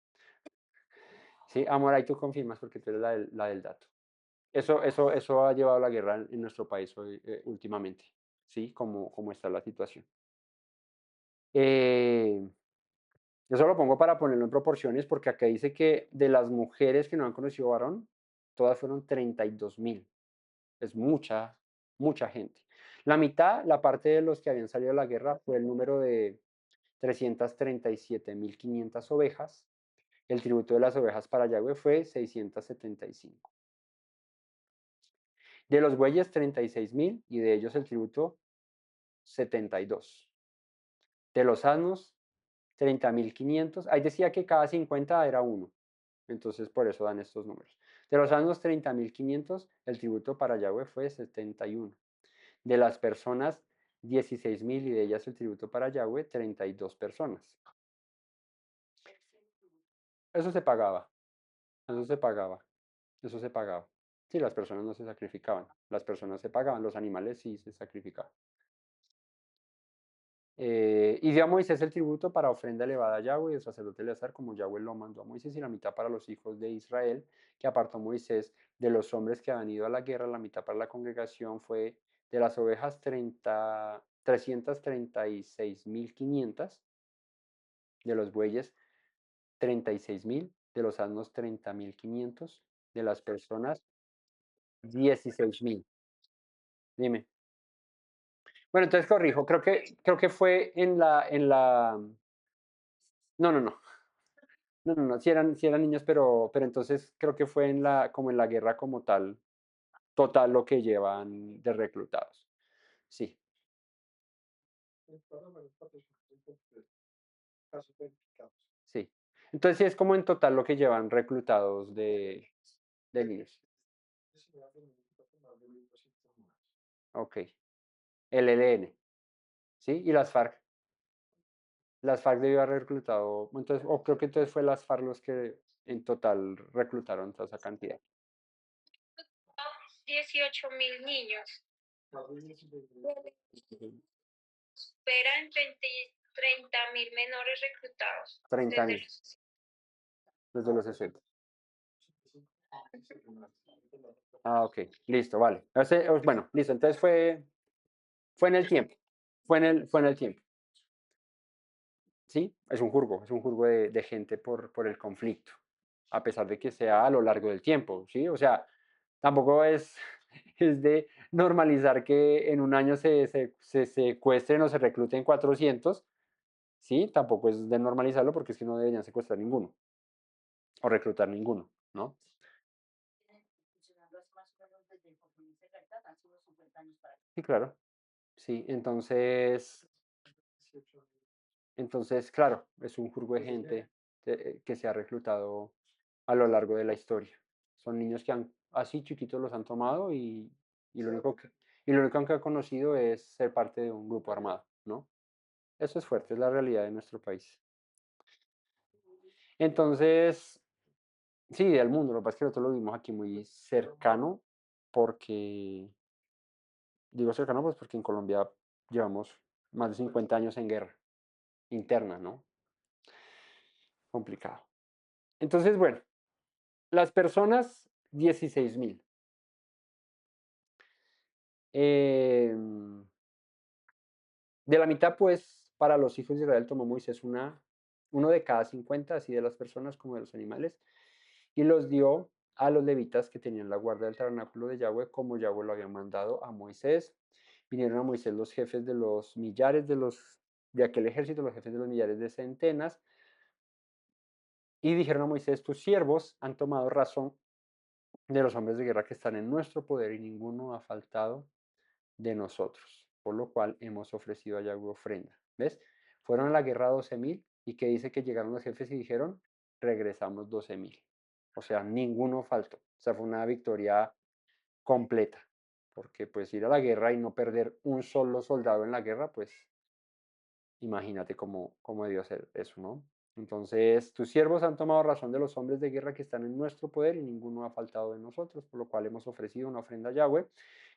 sí, amor, ahí tú confirmas porque tú eres la del dato. Eso ha llevado la guerra en nuestro país hoy, últimamente, ¿sí? Como está la situación. Eh, Eso lo pongo para ponerlo en proporciones porque acá dice que de las mujeres que no han conocido varón, todas fueron 32.000. Es mucha, mucha gente. La mitad, la parte de los que habían salido de la guerra, fue el número de 337.500 ovejas. El tributo de las ovejas para Yahweh fue 675. De los bueyes, 36.000 y de ellos el tributo 72. De los asnos, 30.500. Ahí decía que cada 50 era uno. Entonces, por eso dan estos números. De los asnos, 30.500, el tributo para Yahweh fue 71. De las personas, 16.000 y de ellas el tributo para Yahweh, 32 personas. Eso se pagaba, eso se pagaba, eso se pagaba. Sí, las personas no se sacrificaban, las personas se pagaban, los animales sí se sacrificaban. Y dio a Moisés el tributo para ofrenda elevada a Yahweh y el sacerdote Eleazar, como Yahweh lo mandó a Moisés, y la mitad para los hijos de Israel, que apartó Moisés de los hombres que habían ido a la guerra, la mitad para la congregación fue de las ovejas 336.500, de los bueyes 36.000, de los asnos 30.500, de las personas 16.000. Dime. Bueno, entonces corrijo, creo que fue no, no, no. No, no, no, sí eran niños, pero entonces creo que fue como en la guerra como tal, total lo que llevan de reclutados. Sí, sí. Entonces sí es como en total lo que llevan reclutados de niños. Ok. El ELN, ¿sí? Y las FARC. Las FARC debió haber reclutado, entonces, o creo que entonces fue las FARC los que en total reclutaron toda esa cantidad. 18.000 niños. Esperan 30.000 menores reclutados 30 desde mil desde los 60. Ah, ok, listo, vale. Bueno, listo, entonces fue en el tiempo, fue en el tiempo, ¿sí? Es un jurgo de gente por el conflicto, a pesar de que sea a lo largo del tiempo, ¿sí? O sea, tampoco es, es de normalizar que en un año se secuestren o se recluten 400, ¿sí? Tampoco es de normalizarlo porque es que no deberían secuestrar ninguno o reclutar ninguno, ¿no? Sí, claro. Sí, entonces, claro, es un jurgo de gente que se ha reclutado a lo largo de la historia. Son niños que así chiquitos los han tomado y lo único que han conocido es ser parte de un grupo armado, ¿no? Eso es fuerte, es la realidad de nuestro país. Entonces, sí, del mundo, lo que pasa es que nosotros lo vimos aquí muy cercano, porque, digo cercano, pues porque en Colombia llevamos más de 50 años en guerra interna, ¿no? Complicado. Entonces, bueno, las personas, 16.000. Em, de la mitad, pues, para los hijos de Israel tomó Moisés uno de cada 50, así de las personas como de los animales, y los dio a los levitas que tenían la guardia del tabernáculo de Yahweh, como Yahweh lo había mandado a Moisés. Vinieron a Moisés los jefes de los millares de aquel ejército, los jefes de los millares de centenas, y dijeron a Moisés: tus siervos han tomado razón de los hombres de guerra que están en nuestro poder y ninguno ha faltado de nosotros, por lo cual hemos ofrecido a Yahweh ofrenda. ¿Ves? Fueron a la guerra 12.000 y que dice que llegaron los jefes y dijeron: regresamos 12.000. O sea, ninguno faltó. O sea, fue una victoria completa, porque pues ir a la guerra y no perder un solo soldado en la guerra, pues imagínate cómo debió ser eso, ¿no? Entonces, tus siervos han tomado razón de los hombres de guerra que están en nuestro poder y ninguno ha faltado de nosotros, por lo cual hemos ofrecido una ofrenda a Yahweh,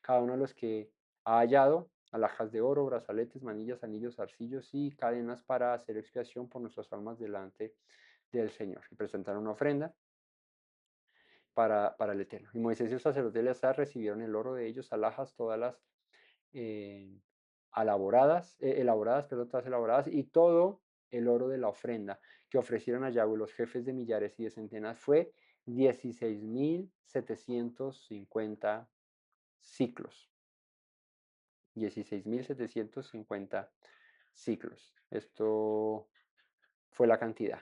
cada uno de los que ha hallado alhajas de oro, brazaletes, manillas, anillos, arcillos y cadenas para hacer expiación por nuestras almas delante del Señor. Y presentaron una ofrenda para el Eterno. Y Moisés y el sacerdote Eleazar recibieron el oro de ellos, alhajas, todas las eh, elaboradas, perdón, todas elaboradas, y todo el oro de la ofrenda que ofrecieron a Yahweh los jefes de millares y de centenas fue 16.750 ciclos. 16.750 ciclos. Esto fue la cantidad.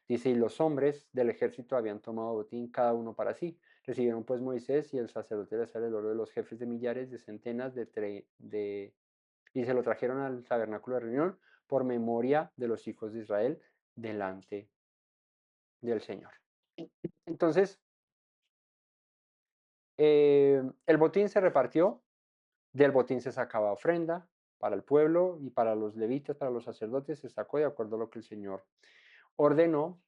Dice: y los hombres del ejército habían tomado botín cada uno para sí. Recibieron pues Moisés y el sacerdote Eleazar el oro de los jefes de millares, de centenas, y se lo trajeron al tabernáculo de reunión por memoria de los hijos de Israel delante del Señor. Entonces, el botín se repartió, del botín se sacaba ofrenda para el pueblo y para los levitas, para los sacerdotes, se sacó de acuerdo a lo que el Señor ordenó,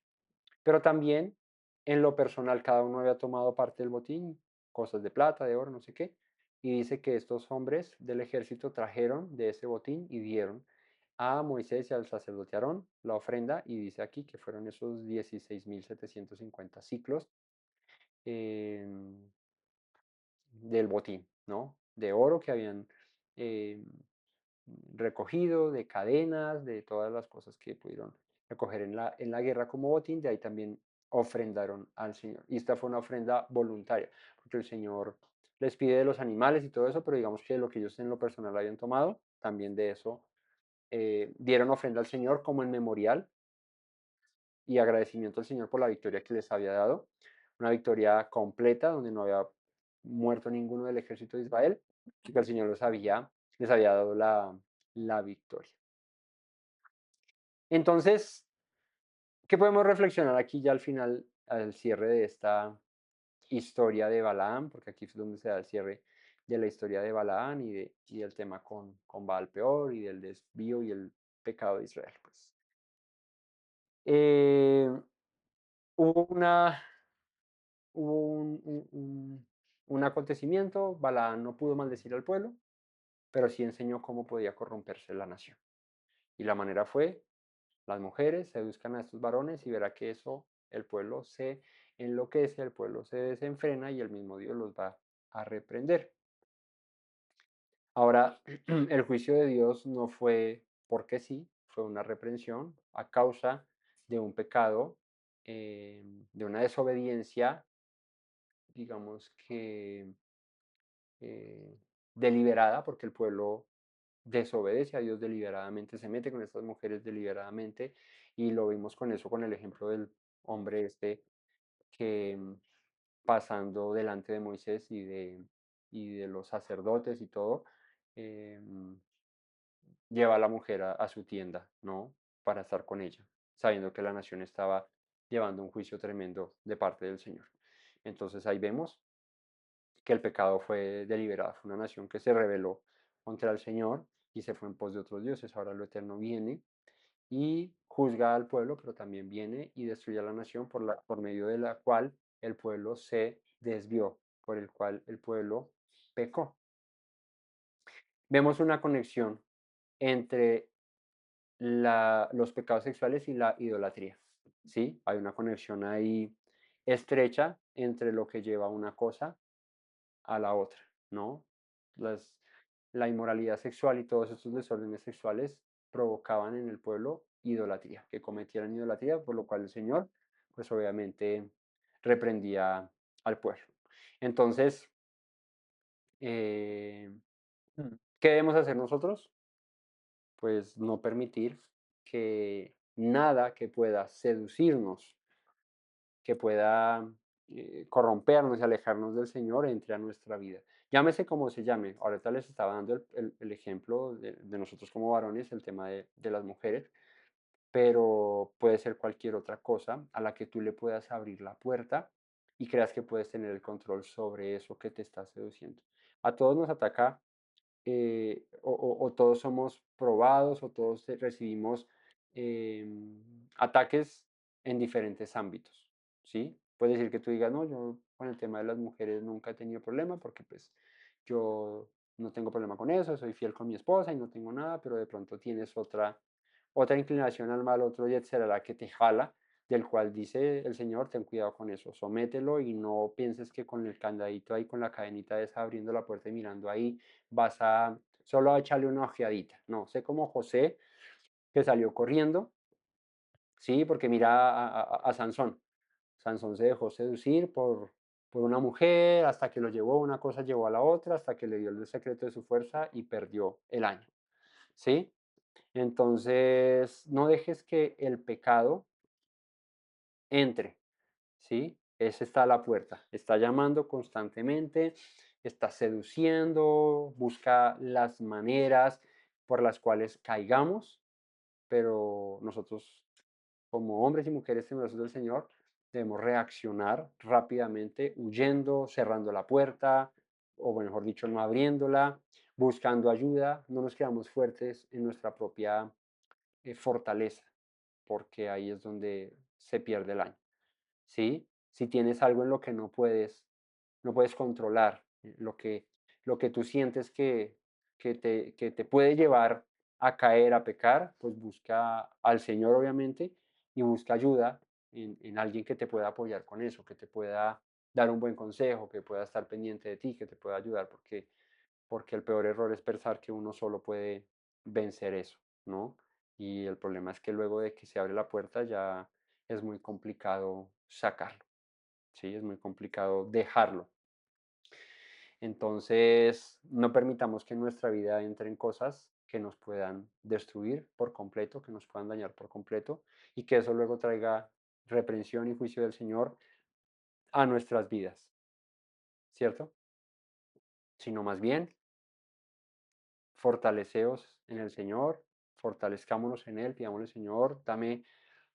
pero también en lo personal cada uno había tomado parte del botín, cosas de plata, de oro, no sé qué, y dice que estos hombres del ejército trajeron de ese botín y dieron a Moisés y al sacerdote Aarón la ofrenda, y dice aquí que fueron esos 16.750 ciclos eh, del botín, ¿no? De oro que habían eh, recogido, de cadenas, de todas las cosas que pudieron recoger en la guerra como botín, de ahí también ofrendaron al Señor. Y esta fue una ofrenda voluntaria, porque el Señor les pide de los animales y todo eso, pero digamos que lo que ellos en lo personal habían tomado, también de eso dieron ofrenda al Señor como en memorial y agradecimiento al Señor por la victoria que les había dado, una victoria completa donde no había muerto ninguno del ejército de Israel, y que el Señor les había dado la victoria. Entonces, ¿qué podemos reflexionar aquí ya al final, al cierre de esta historia de Balaam? Porque aquí es donde se da el cierre de la historia de Balaam y del tema con Baal Peor y del desvío y el pecado de Israel. Pues. Eh, hubo un acontecimiento, Balaam no pudo maldecir al pueblo, pero sí enseñó cómo podía corromperse la nación. Y la manera fue, las mujeres seduzcan a estos varones y verá que eso, el pueblo se enloquece, el pueblo se desenfrena y el mismo Dios los va a reprender. Ahora, el juicio de Dios no fue porque sí, fue una reprensión a causa de un pecado, de una desobediencia, digamos que eh, deliberada, porque el pueblo desobedece a Dios deliberadamente, se mete con estas mujeres deliberadamente, y lo vimos con eso, con el ejemplo del hombre este que pasando delante de Moisés y de los sacerdotes y todo, em, lleva a la mujer a su tienda, ¿no? Para estar con ella, sabiendo que la nación estaba llevando un juicio tremendo de parte del Señor. Entonces ahí vemos que el pecado fue deliberado, fue una nación que se rebeló contra el Señor y se fue en pos de otros dioses. Ahora lo eterno viene y juzga al pueblo, pero también viene y destruye a la nación por medio de la cual el pueblo se desvió, por el cual el pueblo pecó. Vemos una conexión entre los pecados sexuales y la idolatría, ¿sí? Hay una conexión ahí estrecha entre lo que lleva una cosa a la otra, ¿no? Las, la inmoralidad sexual y todos estos desórdenes sexuales provocaban en el pueblo idolatría, que cometieran idolatría, por lo cual el Señor, pues obviamente reprendía al pueblo. Entonces, eh, ¿qué debemos hacer nosotros? Pues no permitir que nada que pueda seducirnos, que pueda corrompernos y alejarnos del Señor entre a nuestra vida. Llámese como se llame. Ahorita les estaba dando el ejemplo de nosotros como varones, el tema de las mujeres, pero puede ser cualquier otra cosa a la que tú le puedas abrir la puerta y creas que puedes tener el control sobre eso que te está seduciendo. A todos nos ataca o todos somos probados o todos recibimos ataques en diferentes ámbitos, ¿sí? Puede decir que tú digas, no, yo con el tema de las mujeres nunca he tenido problema porque pues yo no tengo problema con eso, soy fiel con mi esposa y no tengo nada, pero de pronto tienes otra inclinación al mal, otro la que te jala, del cual dice el Señor, ten cuidado con eso, somételo y no pienses que con el candadito ahí, con la cadenita esa abriendo la puerta y mirando ahí, vas a solo a echarle una ojeadita. No, sé como José que salió corriendo, sí, porque mira a Sansón. Sansón se dejó seducir por una mujer hasta que lo llevó, una cosa llevó a la otra, hasta que le dio el secreto de su fuerza y perdió el año, ¿sí? Entonces, no dejes que el pecado entre, ¿sí? Ese está a la puerta, está llamando constantemente, está seduciendo, busca las maneras por las cuales caigamos, pero nosotros como hombres y mujeres temerosos del Señor debemos reaccionar rápidamente, huyendo, cerrando la puerta, o mejor dicho, no abriéndola, buscando ayuda, no nos quedamos fuertes en nuestra propia fortaleza, porque ahí es donde se pierde el año. ¿Sí? Si tienes algo en lo que no puedes controlar, lo que tú sientes que te puede llevar a caer, a pecar, pues busca al Señor, obviamente, y busca ayuda en alguien que te pueda apoyar con eso, que te pueda dar un buen consejo, que pueda estar pendiente de ti, que te pueda ayudar, porque el peor error es pensar que uno solo puede vencer eso, ¿no? Y el problema es que luego de que se abre la puerta ya es muy complicado sacarlo, ¿sí? Es muy complicado dejarlo. Entonces, no permitamos que en nuestra vida entren cosas que nos puedan destruir por completo, que nos puedan dañar por completo y que eso luego traiga reprensión y juicio del Señor a nuestras vidas, ¿cierto? Sino más bien fortaleceos en el Señor, fortalezcámonos en Él, pidámosle, Señor, dame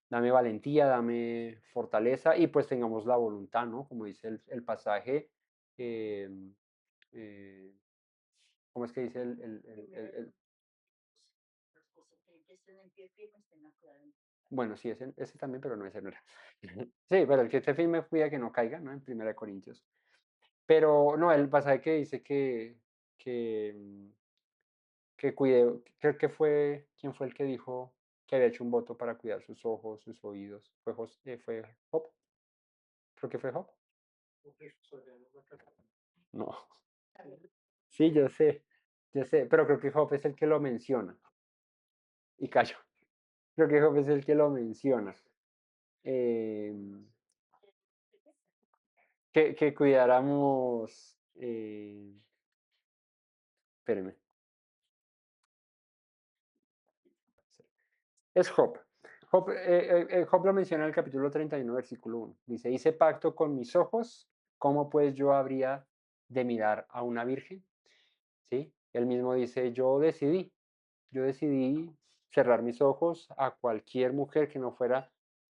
valentía, dame fortaleza y pues tengamos la voluntad, ¿no? Como dice el pasaje, eh, eh, ¿cómo es que dice bueno, sí, ese también, pero no, ese no era. Sí, pero el que esté firme cuida que no caiga, ¿no? En 1 Corintios. Pero no, el pasaje que dice que que cuide, creo que fue, ¿quién fue el que dijo que había hecho un voto para cuidar sus ojos, sus oídos? ¿Fue Job? Creo que fue Job. No. Sí, yo sé, pero creo que Job es el que lo menciona. Y cayó. Creo que Job es el que lo menciona. Em, que cuidáramos, espérenme, es Job. Job lo menciona en el capítulo 31, versículo 1. Dice, hice pacto con mis ojos, ¿cómo pues yo habría de mirar a una virgen? ¿Sí? Él mismo dice, yo decidí cerrar mis ojos a cualquier mujer que no fuera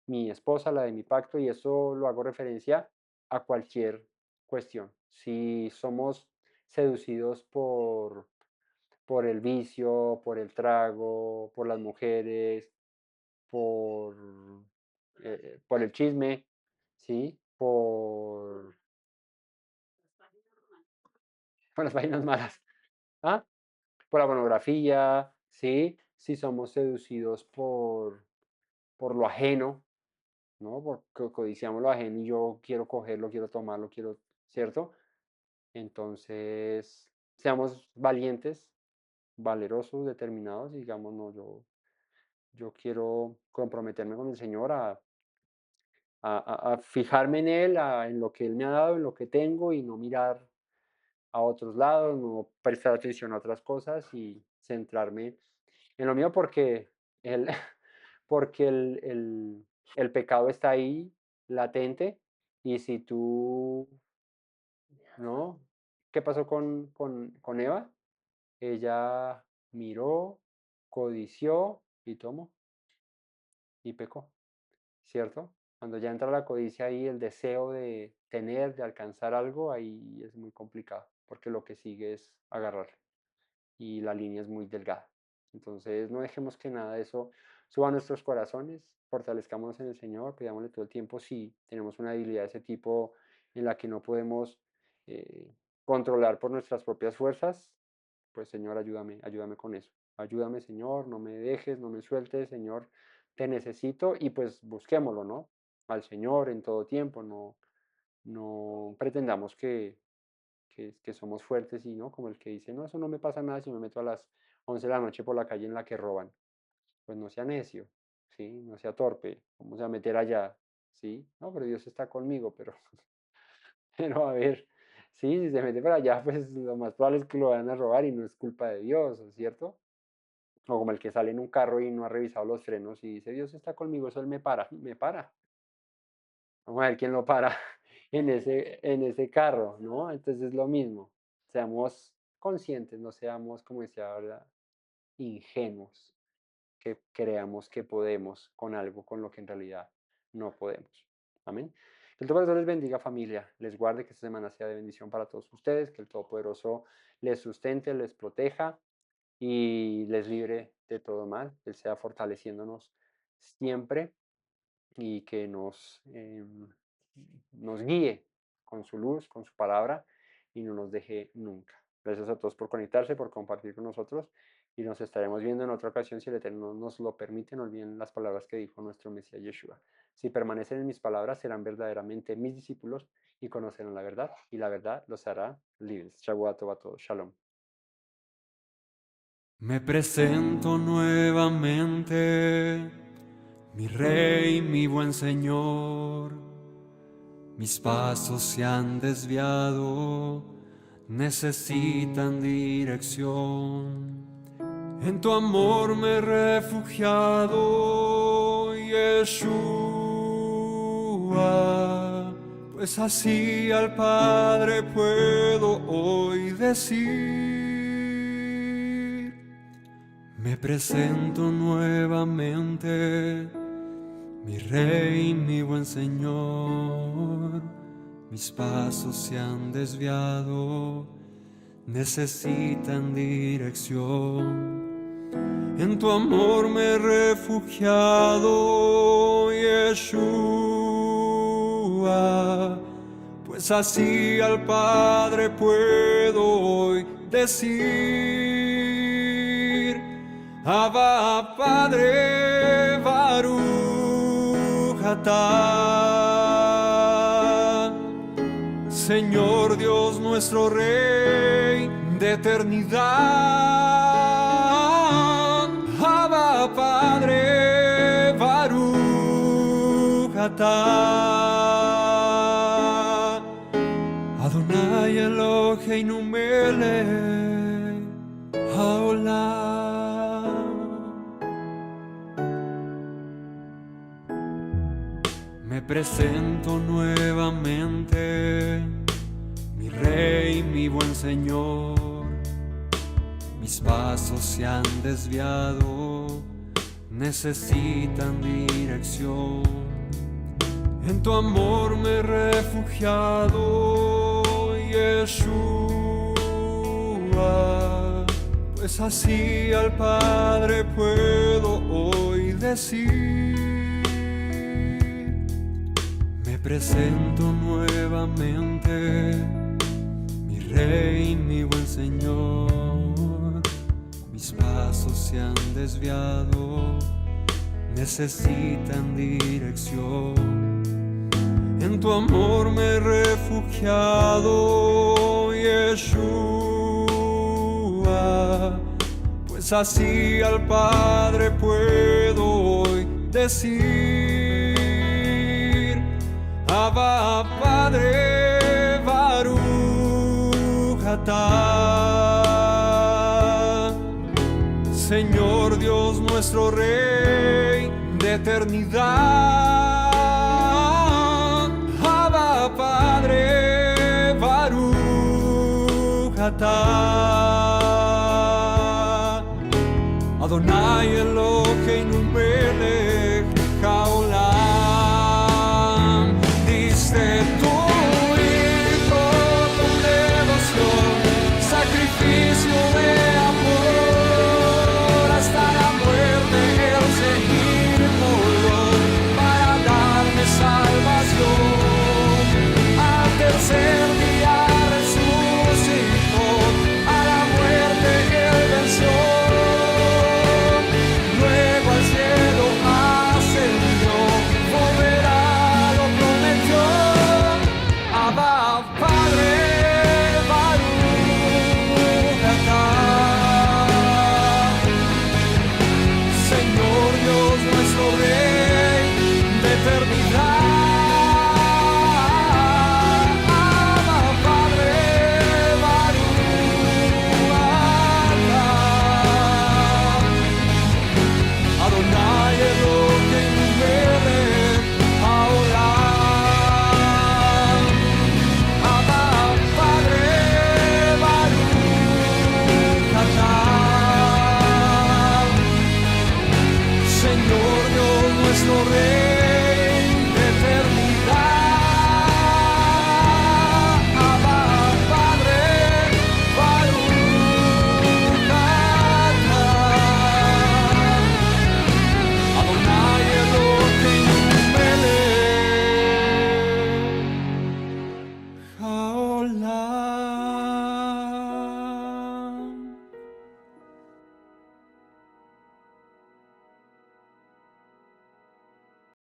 mi esposa, la de mi pacto, y eso lo hago referencia a cualquier cuestión. Si somos seducidos por el vicio, por el trago, por las mujeres, por, por el chisme, ¿sí? Por las vainas malas, ¿ah? Por la pornografía, ¿sí? Si somos seducidos por lo ajeno, ¿no? Porque codiciamos lo ajeno y yo quiero cogerlo, quiero tomarlo, quiero, ¿cierto? Entonces, seamos valientes, valerosos, determinados y digamos, no, yo quiero comprometerme con el Señor a fijarme en Él, en lo que Él me ha dado, en lo que tengo y no mirar a otros lados, no prestar atención a otras cosas y centrarme en lo mío porque el, porque el pecado está ahí latente y si tú, ¿no? ¿Qué pasó con Eva? Ella miró, codició y tomó y pecó, ¿cierto? Cuando ya entra la codicia ahí, el deseo de tener, de alcanzar algo, ahí es muy complicado, porque lo que sigue es agarrar y la línea es muy delgada. Entonces, no dejemos que nada de eso suba a nuestros corazones, fortalezcámonos en el Señor, pidámosle todo el tiempo si tenemos una debilidad de ese tipo en la que no podemos controlar por nuestras propias fuerzas, pues Señor, ayúdame, ayúdame con eso. Ayúdame, Señor, no me dejes, no me sueltes, Señor, te necesito y pues busquémoslo, ¿no? Al Señor en todo tiempo, no pretendamos que somos fuertes y no, como el que dice, no, eso no me pasa nada si me meto a las 11 de la noche por la calle en la que roban. Pues no sea necio, ¿sí? No sea torpe, vamos a meter allá, ¿sí? No, pero Dios está conmigo, pero a ver, sí, si se mete para allá, pues lo más probable es que lo vayan a robar y no es culpa de Dios, ¿cierto? O como el que sale en un carro y no ha revisado los frenos y dice, Dios está conmigo, eso él me para. Vamos a ver quién lo para en ese carro, ¿no? Entonces es lo mismo. Seamos conscientes, no seamos, como decía ahora, ingenuos, que creamos que podemos con algo con lo que en realidad no podemos. Amén. Que el Todopoderoso les bendiga, familia, les guarde, que esta semana sea de bendición para todos ustedes, que el Todopoderoso les sustente, les proteja y les libre de todo mal, que Él sea fortaleciéndonos siempre y que nos guíe con su luz, con su palabra y no nos deje nunca. Gracias a todos por conectarse, por compartir con nosotros y nos estaremos viendo en otra ocasión si el Eterno nos lo permite. No olviden las palabras que dijo nuestro Mesías Yeshua. Si permanecen en mis palabras, serán verdaderamente mis discípulos y conocerán la verdad y la verdad los hará libres. Shabbat a todos. Shalom. Me presento nuevamente, mi Rey, mi buen Señor. Mis pasos se han desviado, necesitan dirección. En tu amor me he refugiado, Yeshua, pues así al Padre puedo hoy decir. Me presento nuevamente, mi Rey, mi buen Señor. Mis pasos se han desviado, necesitan dirección. En tu amor me he refugiado, Yeshua, pues así al Padre puedo hoy decir. Abba Padre, Baruch atah. Señor Dios nuestro Rey de eternidad. Abba Padre, Baruch atah. Adonai Eloheinu melech haolam. Me presento nuevamente, mi Rey, mi buen Señor. Mis pasos se han desviado, necesitan dirección. En tu amor me he refugiado, Yeshua. Pues así al Padre puedo hoy decir: me presento nuevamente, mi Rey, mi buen Señor. Mis pasos se han desviado, necesitan dirección. En tu amor me he refugiado, Yeshua. Pues así al Padre puedo hoy decir: Abba Padre, Baruch atah. Señor Dios nuestro Rey de eternidad. Abba Padre, Baruch atah. Adonai Eloheinu melech